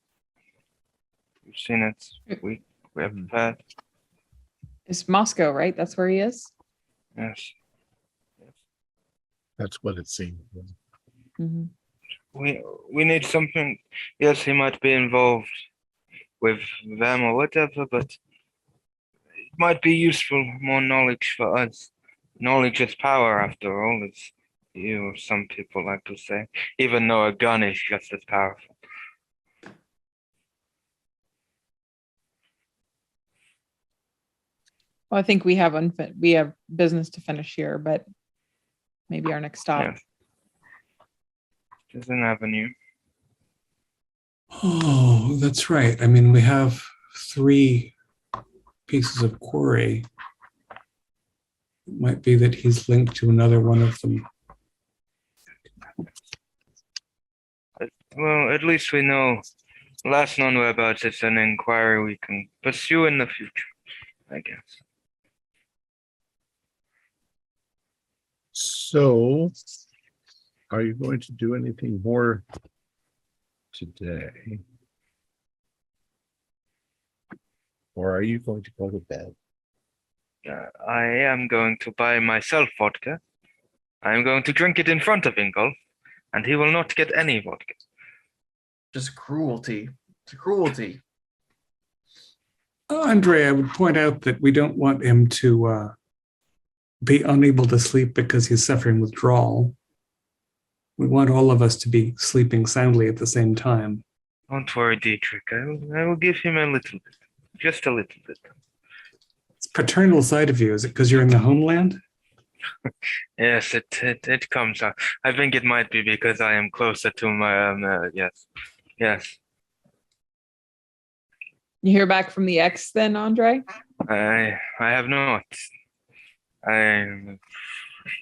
We've seen it. We have prepared. It's Moscow, right? That's where he is? Yes. That's what it seemed. Mm-hmm. We need something. Yes, he might be involved with them or whatever, but it might be useful, more knowledge for us. Knowledge is power, after all, as some people like to say, even though a gun is just as powerful. Well, I think we have business to finish here, but maybe our next stop. Yes. There's an avenue. Oh, that's right. I mean, we have 3 pieces of quarry. It might be that he's linked to another one of them. Well, at least we know. Last known whereabouts, it's an inquiry we can pursue in the future, I guess. So, are you going to do anything more today? Or are you going to go to bed? I am going to buy myself vodka. I am going to drink it in front of Ingolf, and he will not get any vodka. Just cruelty. It's cruelty. Andre, I would point out that we don't want him to be unable to sleep because he's suffering withdrawal. We want all of us to be sleeping soundly at the same time. Don't worry, Dietrich. I will give him a little bit. Just a little bit. It's paternal side of you. Is it because you're in the homeland? Yes, it comes out. I think it might be because I am closer to my, yes. Yes. You hear back from the ex then, Andre? I have not. It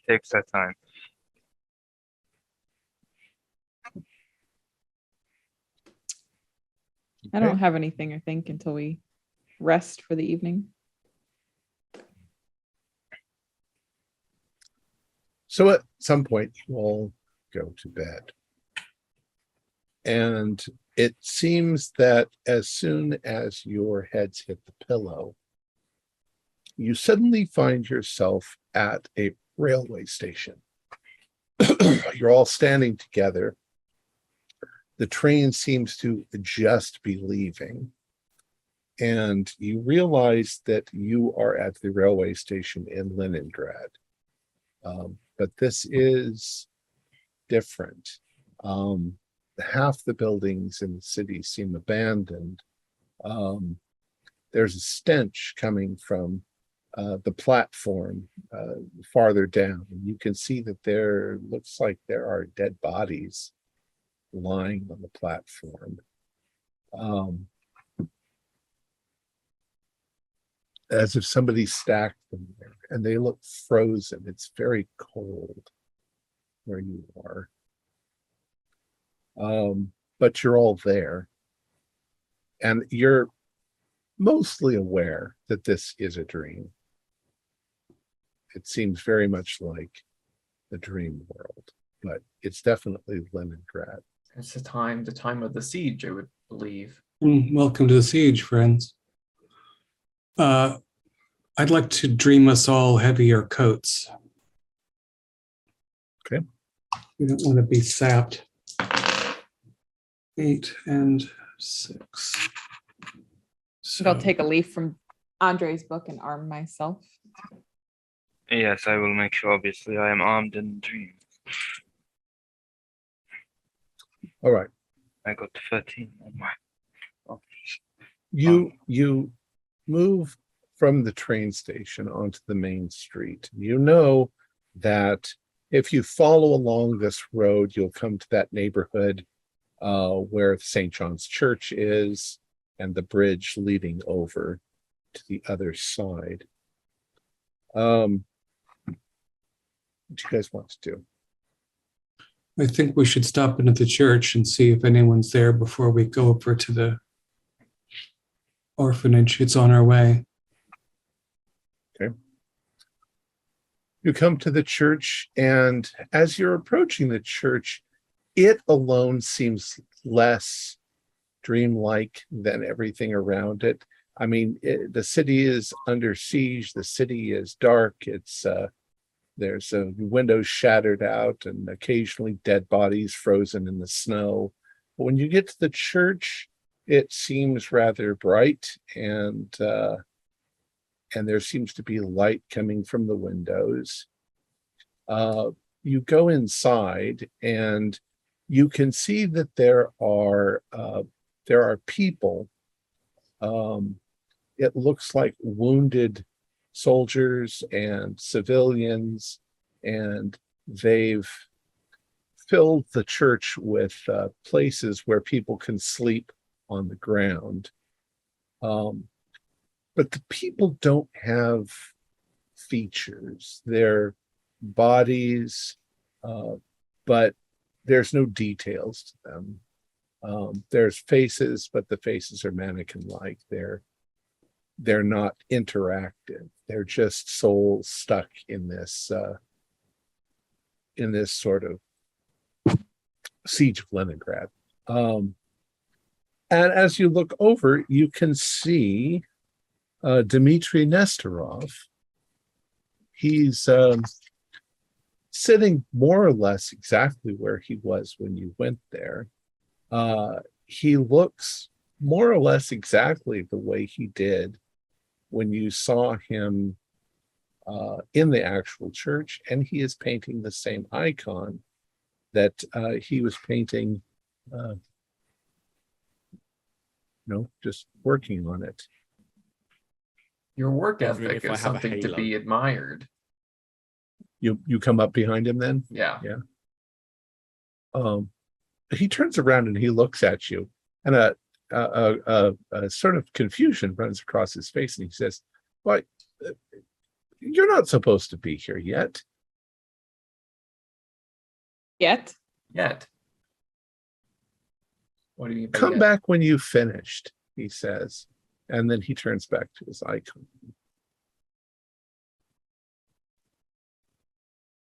takes that time. I don't have anything, I think, until we rest for the evening. So at some point, you all go to bed. And it seems that as soon as your heads hit the pillow, you suddenly find yourself at a railway station. You're all standing together. The train seems to just be leaving. And you realize that you are at the railway station in Leningrad. But this is different. Half the buildings in the city seem abandoned. There's a stench coming from the platform farther down. You can see that there looks like there are dead bodies lying on the platform. As if somebody stacked them there, and they look frozen. It's very cold where you are. But you're all there, and you're mostly aware that this is a dream. It seems very much like the dream world, but it's definitely Leningrad. It's the time of the siege, I would believe. Welcome to the siege, friends. I'd like to dream us all heavier coats. Okay. We don't want to be sapped. 8 and 6. So I'll take a leaf from Andre's book and arm myself. Yes, I will make sure, obviously, I am armed in dreams. All right. I got 13 on my office. You move from the train station onto the main street. You know that if you follow along this road, you'll come to that neighborhood where St. John's Church is and the bridge leading over to the other side. What do you guys want to do? I think we should stop into the church and see if anyone's there before we go over to the orphanage. It's on our way. Okay. You come to the church, and as you're approaching the church, it alone seems less dreamlike than everything around it. I mean, the city is under siege. The city is dark. It's there's windows shattered out and occasionally dead bodies frozen in the snow. But when you get to the church, it seems rather bright, and there seems to be light coming from the windows. You go inside, and you can see that there are people. It looks like wounded soldiers and civilians, and they've filled the church with places where people can sleep on the ground. But the people don't have features. They're bodies, but there's no details to them. There's faces, but the faces are mannequin-like. They're not interactive. They're just souls stuck in this sort of siege of Leningrad. And as you look over, you can see Dmitry Nesterov. He's sitting more or less exactly where he was when you went there. He looks more or less exactly the way he did when you saw him in the actual church, and he is painting the same icon that he was painting, just working on it. Your work Wondering ethic if I is have a something to halo. be admired. You come up behind him then? Yeah. He turns around and he looks at you, and a sort of confusion runs across his face, and he says, "Why, you're not supposed to be here yet." Yet? What do you mean by Come yet? back when you've finished, he says, and then he turns back to his icon.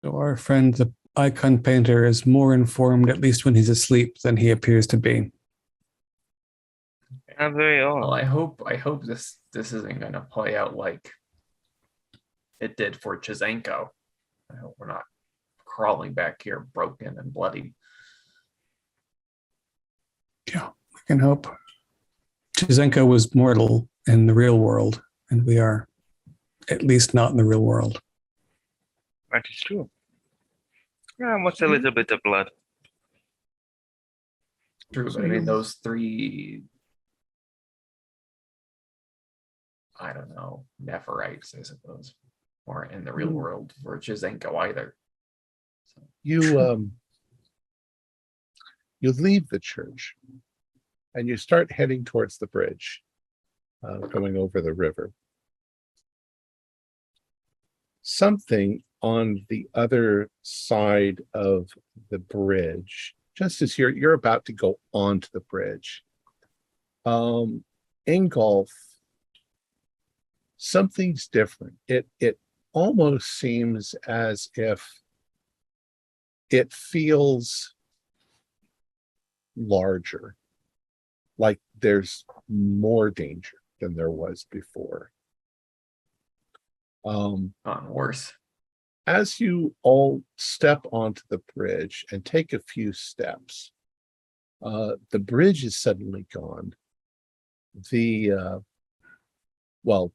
So our friend, the icon painter, is more informed, at least when he's asleep, than he appears to be. Not very Well, old. I hope this isn't going to play out like it did for Chizenko. I hope we're not crawling back here broken and bloody. Yeah, we can hope. Chizenko was mortal in the real world, and we are at least not in the real world. That is true. Yeah, what's a little bit of blood? True, but I mean those three, I don't know, Nephirites, I suppose, weren't in the real world for Chizenko either. So, You leave the church, and you start heading towards the bridge, going over the river. Something on the other side of the bridge, just as you're about to go onto the bridge, Ingolf, something's different. It almost seems as if it feels larger, like there's more danger than there was before. Worse. As you all step onto the bridge and take a few steps, the bridge is suddenly gone. Well,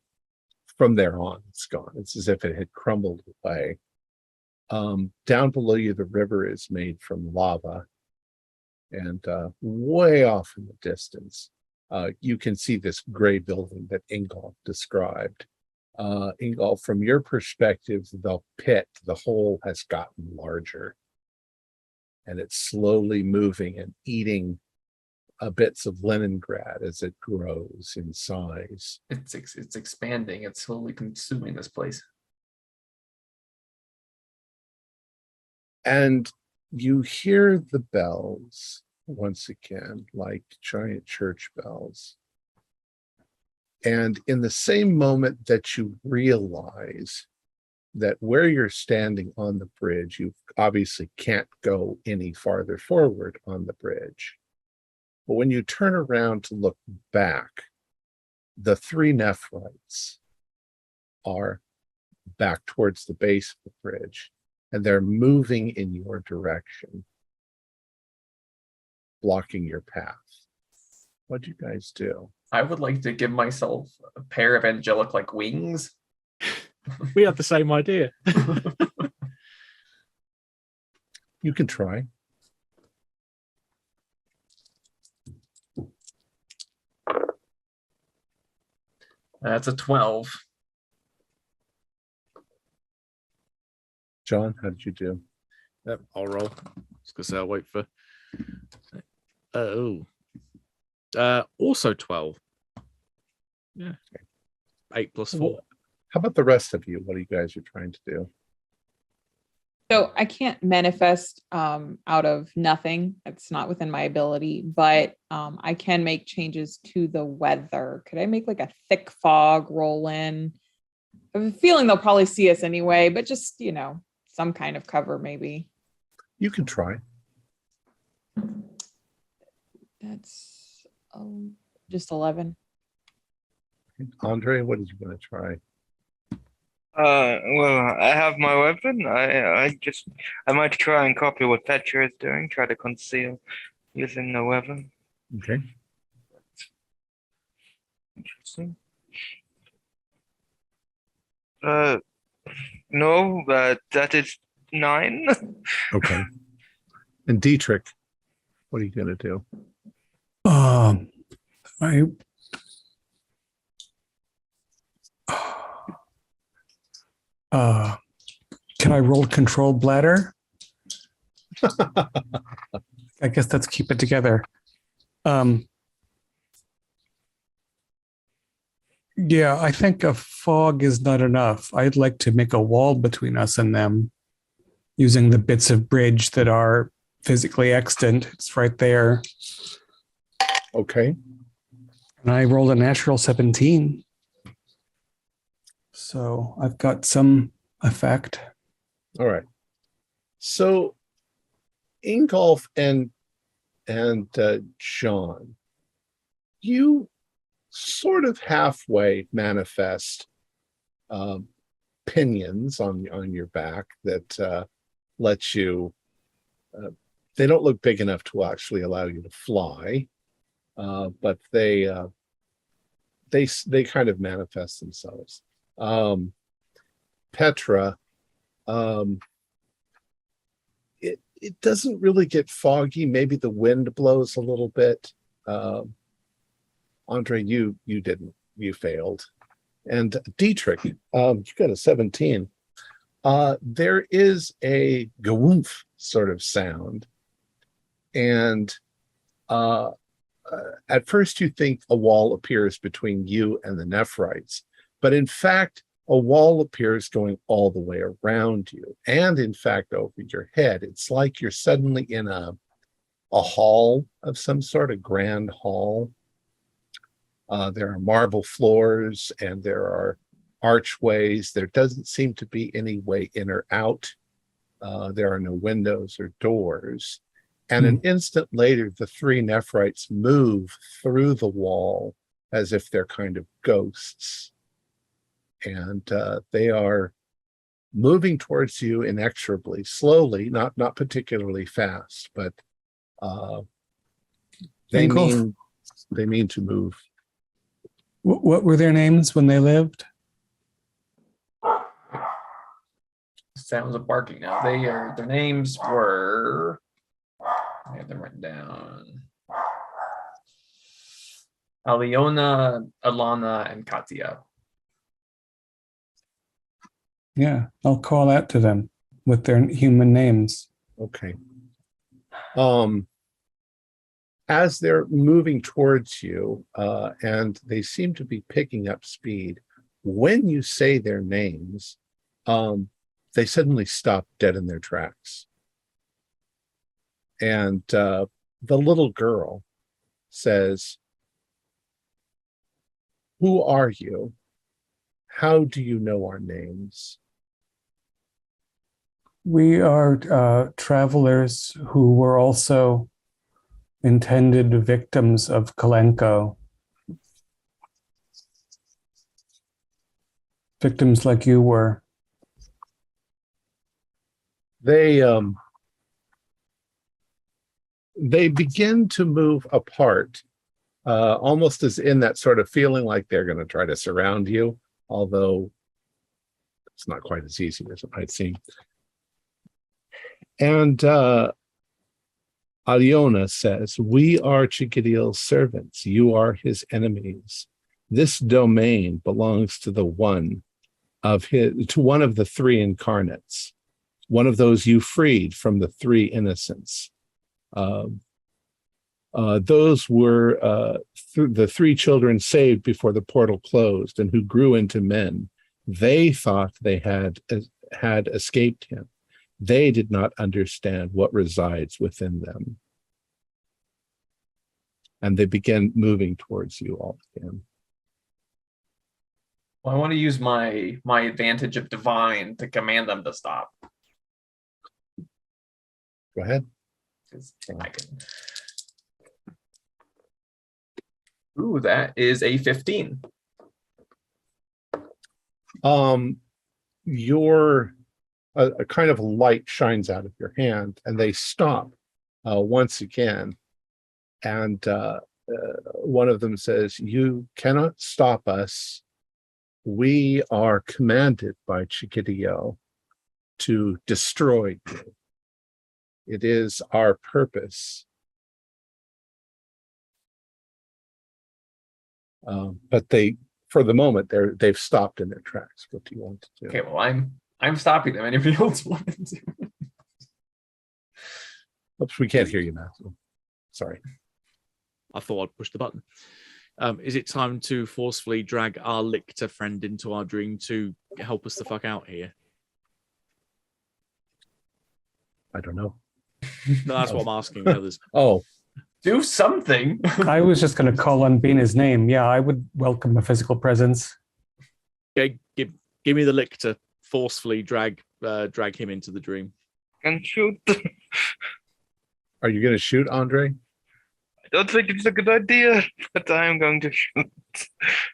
from there on, it's gone. It's as if it had crumbled away. Down below you, the river is made from lava. And way off in the distance, you can see this gray building that Ingolf described. Ingolf, from your perspective, the hole has gotten larger. And it's slowly moving and eating bits of Leningrad as it grows in size. It's expanding. It's slowly consuming this place. And you hear the bells once again, like giant church bells. And in the same moment that you realize that where you're standing on the bridge, you obviously can't go any farther forward on the bridge. But when you turn around to look back, the three Nephrites are back towards the base of the bridge, and they're moving in your direction, blocking your path. What'd you guys do? I would like to give myself a pair of angelic-like wings. We had the same idea. You can try. That's a 12. John, how did you do? Yep, I'll roll. I was gonna say I'll wait for. Also 12. Yeah. 8 plus 4. How about the rest of you? What are you guys are trying to do? So I can't manifest out of nothing. It's not within my ability, but I can make changes to the weather. Could I make like a thick fog roll in? I have a feeling they'll probably see us anyway, but just, some kind of cover maybe. You can try. That's just 11. Andre, what did you want to try? Well, I have my weapon. I might try and copy what Petra is doing, try to conceal using the weapon. Okay. Interesting. No, that is 9. Okay. And Dietrich, what are you going to do? Can I roll control bladder? I guess let's keep it together. Yeah, I think a fog is not enough. I'd like to make a wall between us and them using the bits of bridge that are physically extant. It's right there. Okay. And I rolled a natural 17. So I've got some effect. All right. So Ingolf and John, you sort of halfway manifest pinions on your back that let you. They don't look big enough to actually allow you to fly, but they kind of manifest themselves. Petra, it doesn't really get foggy. Maybe the wind blows a little bit. Andre, you didn't. You failed. And Dietrich, you got a 17. There is a gwoomph sort of sound. And at first you think a wall appears between you and the Nephrites. But in fact, a wall appears going all the way around you. And in fact, over your head. It's like you're suddenly in a hall of some sort, a grand hall. There are marble floors, and there are archways. There doesn't seem to be any way in or out. There are no windows or doors. And an instant later, the three Nephrites move through the wall as if they're kind of ghosts. And they are moving towards you inexorably, slowly, not particularly fast, but they mean to move. What were their names when they lived? Sounds of barking now. Their names were, I have them written down. Aliona, Alana, and Katya. Yeah, I'll call out to them with their human names. Okay. As they're moving towards you, and they seem to be picking up speed, when you say their names, they suddenly stop dead in their tracks. And the little girl says, "Who are you? How do you know our names?" We are travelers who were also intended victims of Kalenko. Victims like you were. They begin to move apart, almost as in that sort of feeling like they're going to try to surround you, although it's not quite as easy as it might seem. And Aliona says, "We are Chikadil's servants. You are his enemies. This domain belongs to one of the three incarnates, one of those you freed from the three innocents. Those were the three children saved before the portal closed and who grew into men. They thought they had escaped him. They did not understand what resides within them." And they began moving towards you all again. Well, I want to use my advantage of divine to command them to stop. Go ahead. I can. Ooh, that is a 15. Your a kind of light shines out of your hand, and they stop once again. And one of them says, "You cannot stop us. We are commanded by Chikadil to destroy you. It is our purpose." But for the moment, they've stopped in their tracks. What do you want to do? Okay, well, I'm stopping them. Anybody else want to? Oops, we can't hear you, Matthew. Sorry. I thought I'd push the button. Is it time to forcefully drag our lictor friend into our dream to help us the fuck out here? I don't know. No, that's what I'm asking the others. Oh, Do something. I was just going to call on Bina's name. Yeah, I would welcome a physical presence. Okay, give me the lictor. Forcefully drag him into the dream. And shoot. are you going to shoot, Andre? I don't think it's a good idea, but I am going to shoot.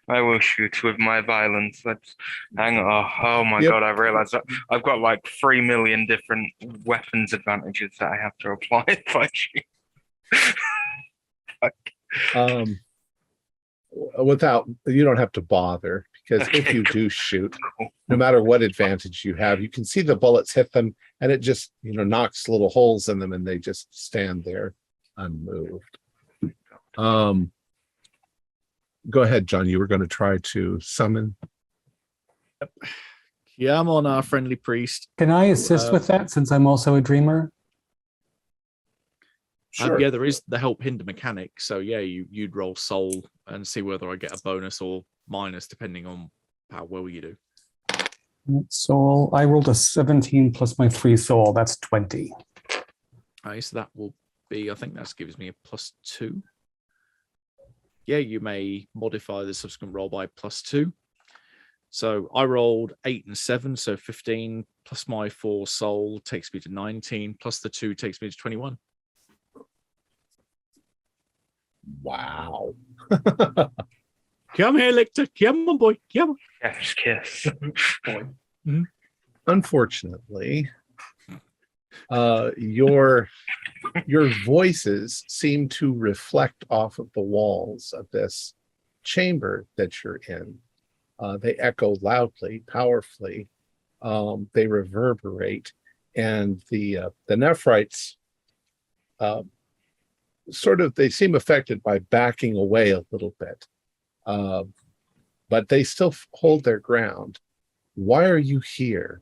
I will shoot with my violence. Let's hang on. Oh my God, I realized that I've got like 3 million different weapons advantages that I have to apply if I shoot. You don't have to bother, because if you do shoot, no matter what advantage you have, you can see the bullets hit them, and it just knocks little holes in them, and they just stand there unmoved. Go ahead, John. You were going to try to summon. Yeah, I'm on our friendly priest. Can I assist with that, since I'm also a dreamer? Sure. Yeah, there is the help hinder mechanic. So yeah, you'd roll soul and see whether I get a bonus or minus depending on how well you do. Soul. I rolled a 17 plus my 3 soul. That's 20. Okay, so that will be, I think that gives me a +2. Yeah, you may modify the subsequent roll by +2. So I rolled 8 and 7, so 15 plus my 4 soul takes me to 19, plus the 2 takes me to 21. Wow. Come here, Lictor. Come on, boy. Come on. Yes, kiss. Boy. Unfortunately, your voices seem to reflect off of the walls of this chamber that you're in. They echo loudly, powerfully. They reverberate, and the Nephrites they seem affected by backing away a little bit, but they still hold their ground. Why are you here?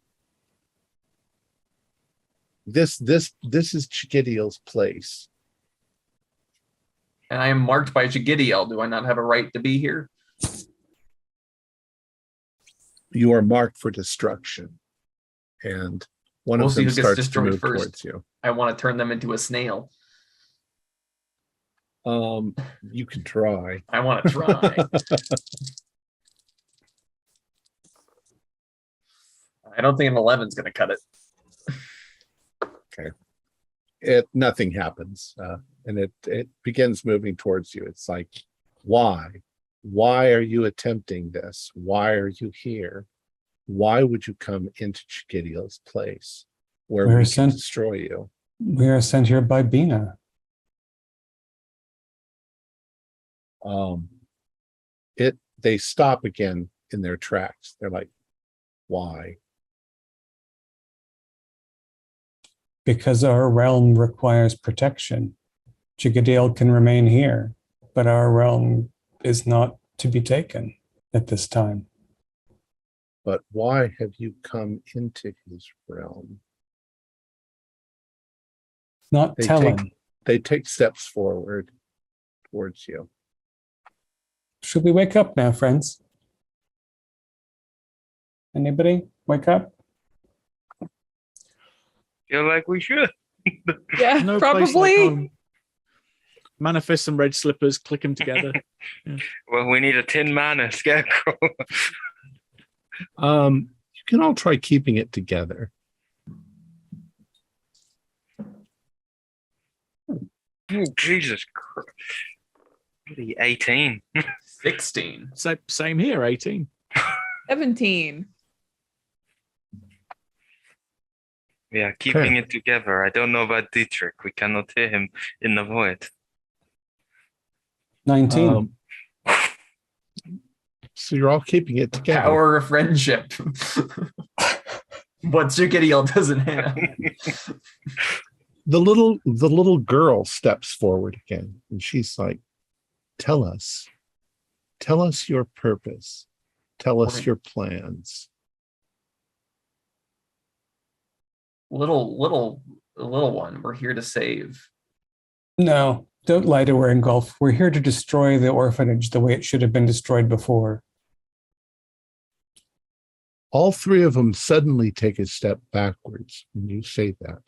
This is Chigidiel's place. And I am marked by Chigidiel. Do I not have a right to be here? You are marked for destruction, and one We'll of see them who gets starts to destroyed move first. towards you. I want to turn them into a snail. You can try. I want to try. I don't think an 11 is going to cut it. Nothing happens, and it begins moving towards you. It's like, why are you attempting this? Why are you here? Why would you come into Chigidiel's place where we can destroy you? We are sent here by Bina. They stop again in their tracks. They're like, why? Because our realm requires protection. Chigidiel can remain here, but our realm is not to be taken at this time. But why have you come into his realm? Not telling. They take steps forward towards you. Should we wake up now, friends? Anybody wake up? Feel like we should. Yeah, No place like probably. home. Manifest some red slippers, click them together. Yeah. Well, we need a tin man, a scarecrow. You can all try keeping it together. Oh, Jesus Christ. 18. 16. Same here, 18. 17. Yeah, keeping it together. I don't know about Dietrich. We cannot hear him in the void. 19. So you're all keeping it together. Power of friendship. What Chigidiel doesn't have. The little girl steps forward again, and she's like, tell us your purpose. Tell us your plans. Little one, we're here to save. No, don't lie to her, Ingolf. We're here to destroy the orphanage the way it should have been destroyed before. All three of them suddenly take a step backwards when you say that.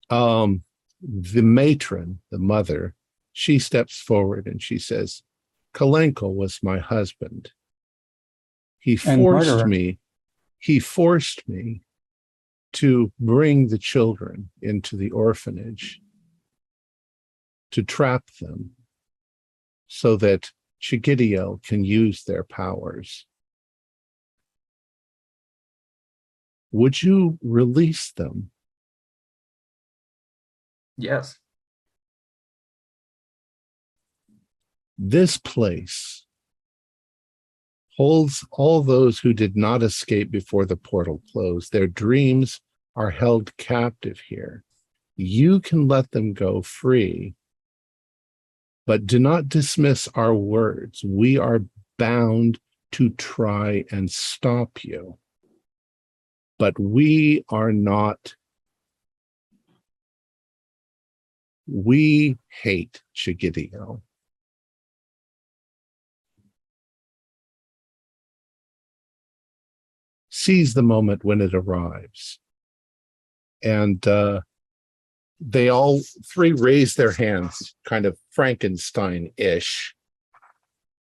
The matron, the mother, she steps forward and she says, Kalenko was my husband. He forced me to bring the children into the orphanage, to trap them so that Chigidiel can use their powers. Would you release them? Yes. This place holds all those who did not escape before the portal closed. Their dreams are held captive here. You can let them go free, but do not dismiss our words. We are bound to try and stop you, but we are not. We hate Chigidiel. Seize the moment when it arrives. And they all three raise their hands, kind of Frankenstein-ish.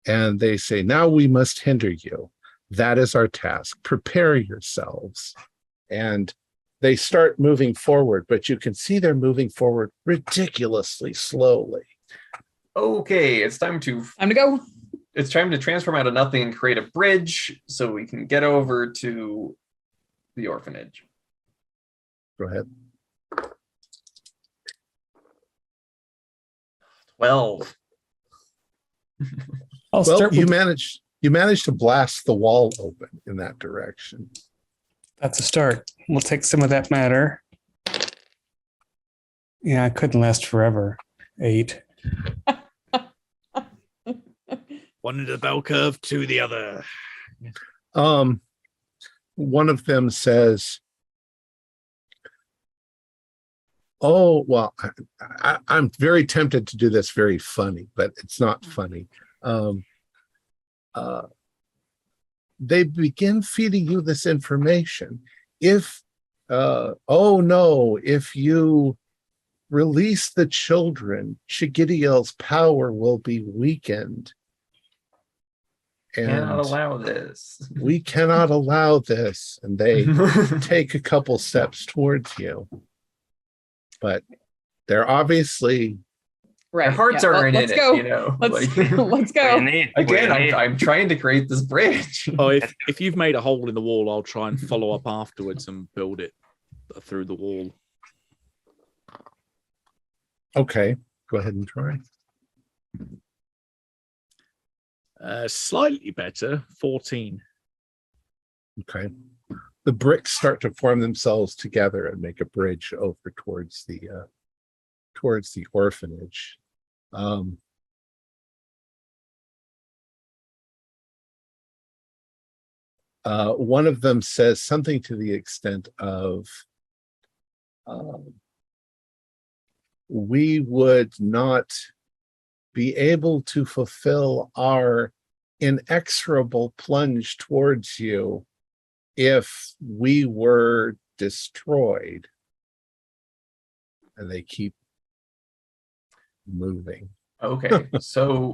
And they say, now we must hinder you. That is our task. Prepare yourselves. And they start moving forward, but you can see they're moving forward ridiculously slowly. Okay, it's time to go. It's time to transform out of nothing and create a bridge so we can get over to the orphanage. Go ahead. 12. I'll Well, start you with, managed to blast the wall open in that direction. that's a start. We'll take some of that matter. Yeah, it couldn't last forever. 8. One into the bell curve, to the other. One of them says, oh, well, I'm very tempted to do this very funny, but it's not funny. They begin feeding you this information. If you release the children, Shigitiel's power will be weakened. Cannot And allow this. we cannot allow this. And they take a couple steps towards you. But they're obviously Right. Our hearts yeah. aren't Let's in go. it, you know. Let's like- let's What go. do you need? Again, What do you need? I'm trying to create this bridge. Oh, if you've made a hole in the wall, I'll try and follow up afterwards and build it through the wall. okay. Go ahead and try. Slightly better, 14. Okay. The bricks start to form themselves together and make a bridge over towards the orphanage. One of them says something to the extent of, we would not be able to fulfill our inexorable plunge towards you if we were destroyed. And they keep moving. Okay, so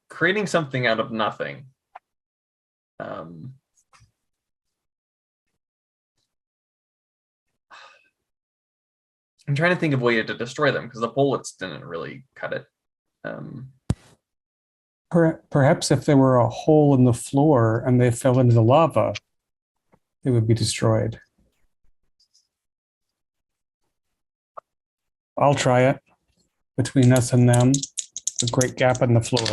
creating something out of nothing. I'm trying to think of a way to destroy them because the bullets didn't really cut it. Perhaps if there were a hole in the floor and they fell into the lava, they would be destroyed. I'll try it. Between us and them, a great gap in the floor.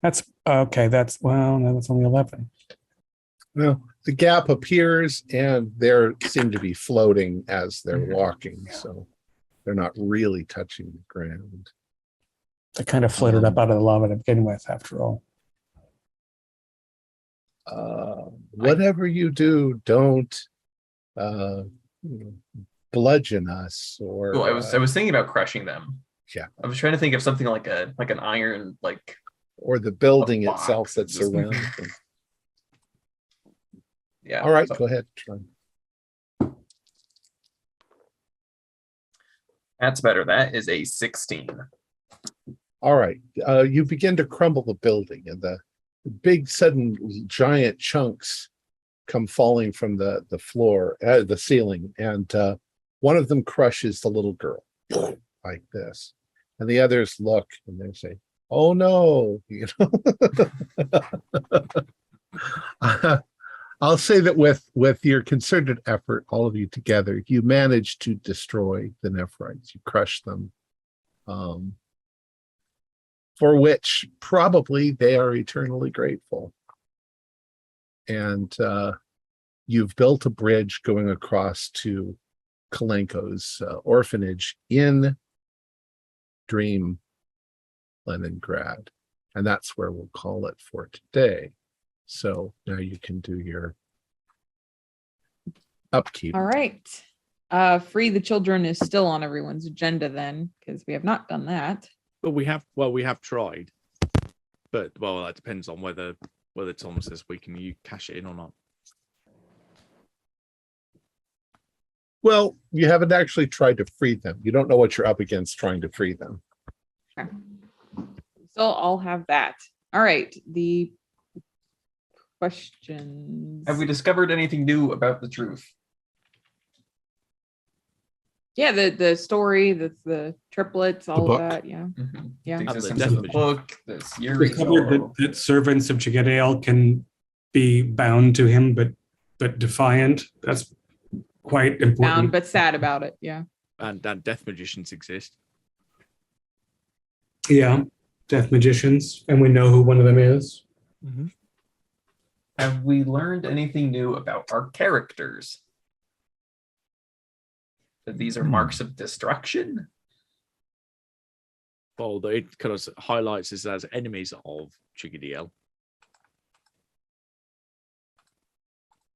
That's okay. That's no, that's only 11. Well, the gap appears and they seem to be floating as they're walking, so they're not really touching the ground. They kind of floated up out of the lava to begin with, after all. Whatever you do, don't bludgeon us or. Oh, I was thinking about crushing them. Yeah. I was trying to think of something like an iron or the building a itself box. that's Just- around them. Yeah. All right, so- go ahead, try. That's better. That is a 16. All right, you begin to crumble the building, and the big, sudden, giant chunks come falling from the floor, the ceiling, and one of them crushes the little girl like this, and the others look and they say, "Oh no!" You know. I'll say that with your concerted effort, all of you together, you managed to destroy the Nephrites. You crushed them. For which probably they are eternally grateful. And you've built a bridge going across to Kalenko's orphanage in Dream Leningrad. And that's where we'll call it for today. So now you can do your upkeep. All right. Free the children is still on everyone's agenda then, because we have not done that. But we have tried. But that depends on whether Tom says we can cash it in or not. Well, you haven't actually tried to free them. You don't know what you're up against trying to free them. Okay. So I'll have that. All right. The questions. Have we discovered anything new about the truth? Yeah, the story, the triplets, all book. of that. Yeah. Mm-hmm. Yeah. The And the existence of the definition. book, this Yuri. Discovered that servants of Chigadael can be bound to him, but defiant. That's quite important. Bound but sad about it. Yeah. And death magicians exist. Yeah, death magicians, and we know who one of them is. Mm-hmm. Have we learned anything new about our characters? That these are marks of destruction? Well, it kind of highlights us as enemies of Chigadiel.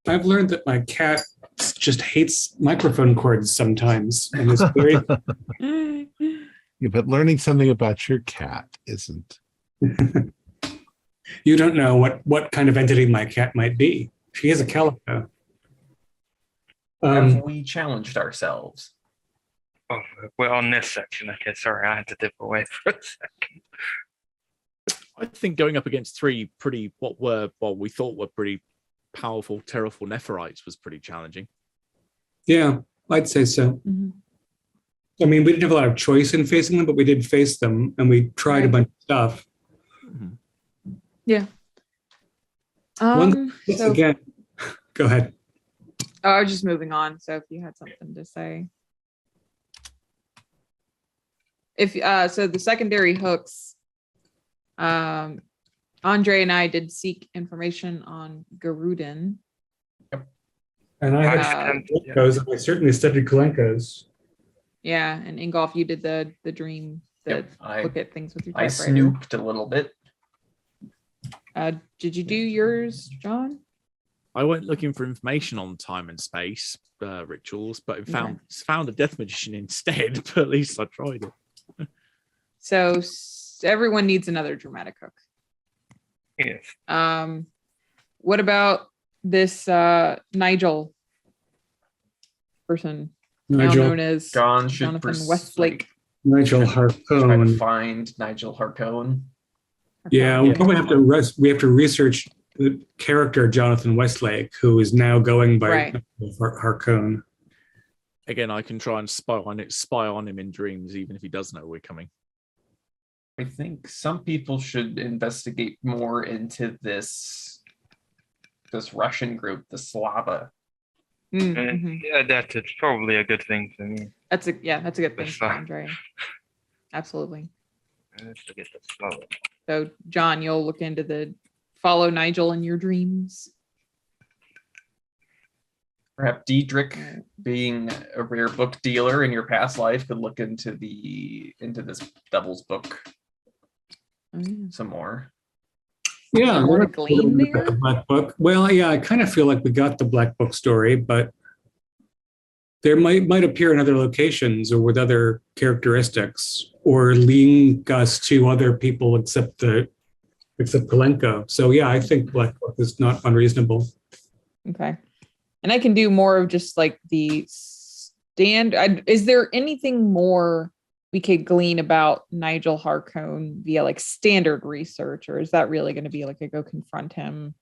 I've learned that my cat just hates microphone cords sometimes, and is very. Yeah, but learning something about your cat isn't. You don't know what kind of entity my cat might be. She is a calico. Have we challenged ourselves? Oh, we're on this section. Okay, sorry, I had to dip away for a second. I think going up against three pretty what we thought were pretty powerful, terrible Nephirites was pretty challenging. Yeah, I'd say so. Mhm. I mean, we didn't have a lot of choice in facing them, but we did face them, and we tried a Right. bunch of stuff. Mhm. Yeah. One- So Again, go ahead. I was just moving on. So if you had something to say. If so the secondary hooks, Andre and I did seek information on Garudin. And I had Uh, Kalenko's, and I certainly studied Kalenko's. Yeah, and Ingolf, you did the dream, Yep, I look at things with your I typewriter. snooped a little bit. Did you do yours, John? I went looking for information on time and space rituals, but found a death magician instead. But at least I tried it. So everyone needs another dramatic hook. Yes. What about this Nigel person, now known as John should Jonathan Westlake? Nigel try to Harcone. find Nigel Harcone. Yeah, we Yeah. probably have to we have to research the character Jonathan Westlake, who is now going by Right. Harcone. Again, I can try and spy on him in dreams, even if he does know we're coming. I think some people should investigate more into this Russian group, the Slava. Mhm. Yeah, that's probably a good thing for me. That's a good thing That's for fine. Andre. Absolutely. Let's get the slow. So John, you'll look into follow Nigel in your dreams. Perhaps Diedrich, Right. being a rare book dealer in your past life, could look into this Devil's Book Oh, yeah. some more. Yeah, More to we're glean looking at there? the Black Book. Well, yeah, I kind of feel like we got the Black Book story, but there might appear in other locations or with other characteristics, or link us to other people except Kalenko. So yeah, I think Black Book is not unreasonable. Okay. And I can do more of just like the is there anything more we could glean about Nigel Harcone via like standard research, or is that really going to be like a go confront him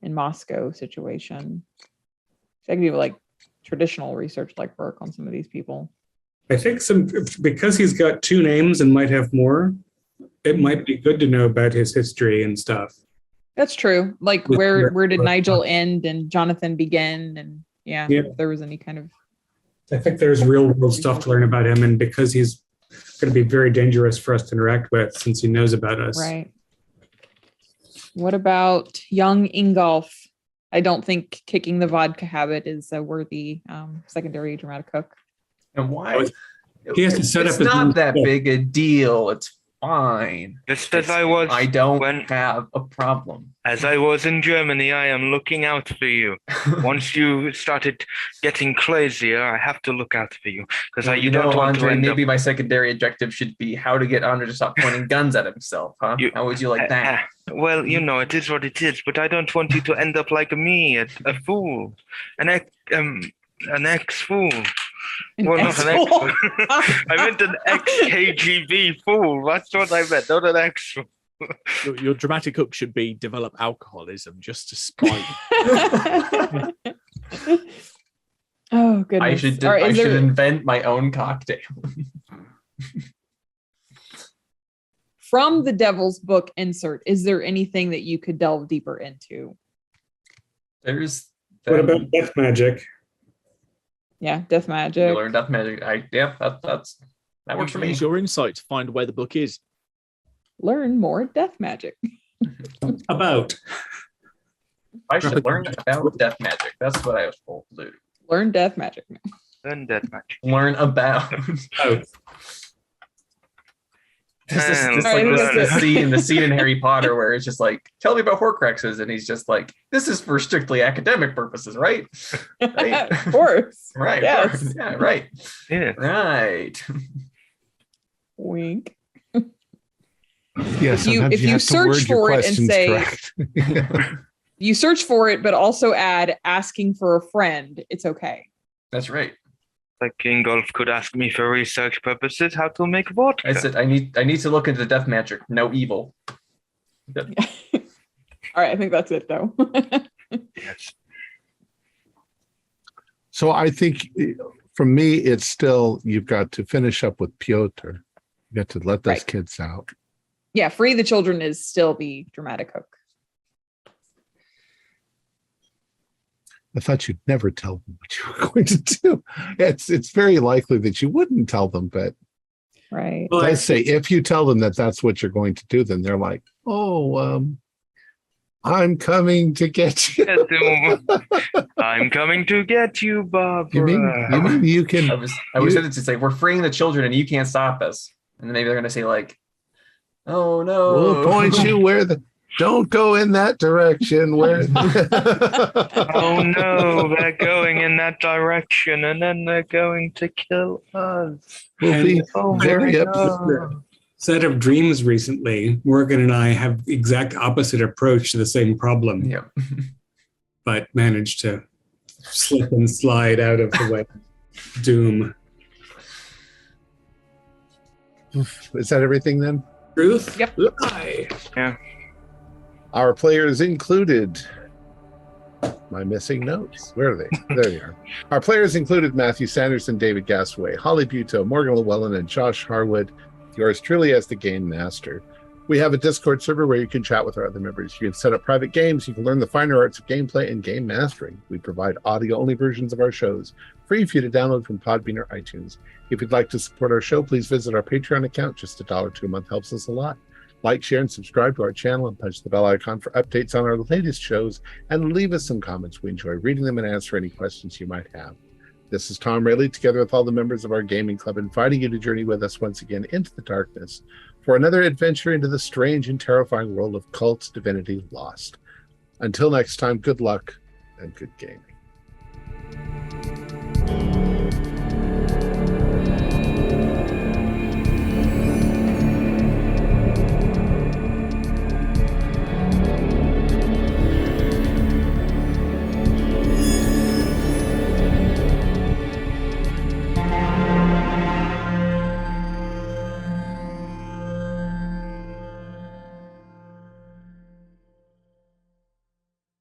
in Moscow situation? So I can do like traditional research like work on some of these people. I think because he's got two names and might have more, it might be good to know about his history and stuff. That's true. Like With where your- did Nigel end and Jonathan begin? And yeah, Yeah. if there was any kind of I think there's real world stuff to learn about him, and because he's going to be very dangerous for us to interact with since he knows about us. right. What about young Ingolf? I don't think kicking the vodka habit is a worthy secondary dramatic hook. And why? He has to set it's up his own not that stuff. big a deal. It's fine. Just as I don't when- have a problem. As I was in Germany, I am looking out for you. Once you started getting crazier, I have to look out for you because Well, you don't want Andre, to end maybe up. my secondary objective should be how to get Andre to stop pointing guns at himself, huh? How would you like that? Well, you know, it is what it is, but I don't want you to end up like me, a fool. And An ex-fool. Well, not an Ex-fool. ex-fool. I meant an ex-KGB fool. That's what I meant, not an ex-fool. Your dramatic hook should be develop alcoholism just to spite. Oh goodness! I should All right, I is should there- invent my own cocktail. From the Devil's Book insert, is there anything that you could delve deeper into? There's What about death magic? Yeah, death magic. you learn death magic. That works for me. Use your insight to find where the book is. Learn more death magic. About. I should learn about death magic. That's what I was told to do. Learn death magic. And death match. Learn about. Out. This is Alright, like this the scene in Harry Potter where it's just like, tell me about Horcruxes, and he's just like, this is for strictly academic purposes, right? Right? Of course. Right. Yes. Yeah, right. Yeah. Right. Wink. Yeah, If you- sometimes if you have to search word your for it and questions say- correct. You search for it, but also add asking for a friend. It's okay. That's right. Like Ingolf could ask me for research purposes how to make vodka. I said I need to look into death magic. No evil. All right, I think that's it though. Yes. So I think for me, it's still, you've got to finish up with Piotr. You got to let those Right. kids out. Yeah, free the children is still the dramatic hook. I thought you'd never tell them what you were going to do. It's very likely that you wouldn't tell them, but Right. Well, I say if you tell them that that's what you're going to do, then they're like, "Oh, I'm coming to get you." I'm coming to get you, Barbara. You mean you I can? was going to say we're freeing the children and you can't stop us. And then maybe they're gonna say like, oh no. We'll point you where the. Don't go in that direction. Where? Oh no, they're going in that direction and then they're going to kill us. We'll be Oh, very my upset. God. Set of dreams recently, Morgan and I have the exact opposite approach to the same problem, Yeah. but managed to slip and slide out of the way. Doom. Is that everything then? Truth? Yep. Lie. Our players included. My missing notes. Where are they? There they are. Our players included Matthew Sanderson, David Gasaway, Holly Buteau, Morgan Llewellyn, and Josh Harwood. Yours truly as the game master. We have a Discord server where you can chat with our other members. You can set up private games. You can learn the finer arts of gameplay and game mastering. We provide audio-only versions of our shows, free for you to download from Podbean or iTunes. If you'd like to support our show, please visit our Patreon account. Just $1 a month helps us a lot. Like, share, and subscribe to our channel and punch the bell icon for updates on our latest shows, and leave us some comments. We enjoy reading them and answer any questions you might have. This is Tom Rayleigh, together with all the members of our gaming club, inviting you to journey with us once again into the darkness for another adventure into the strange and terrifying world of KULT Divinity Lost. Until next time, good luck and good gaming.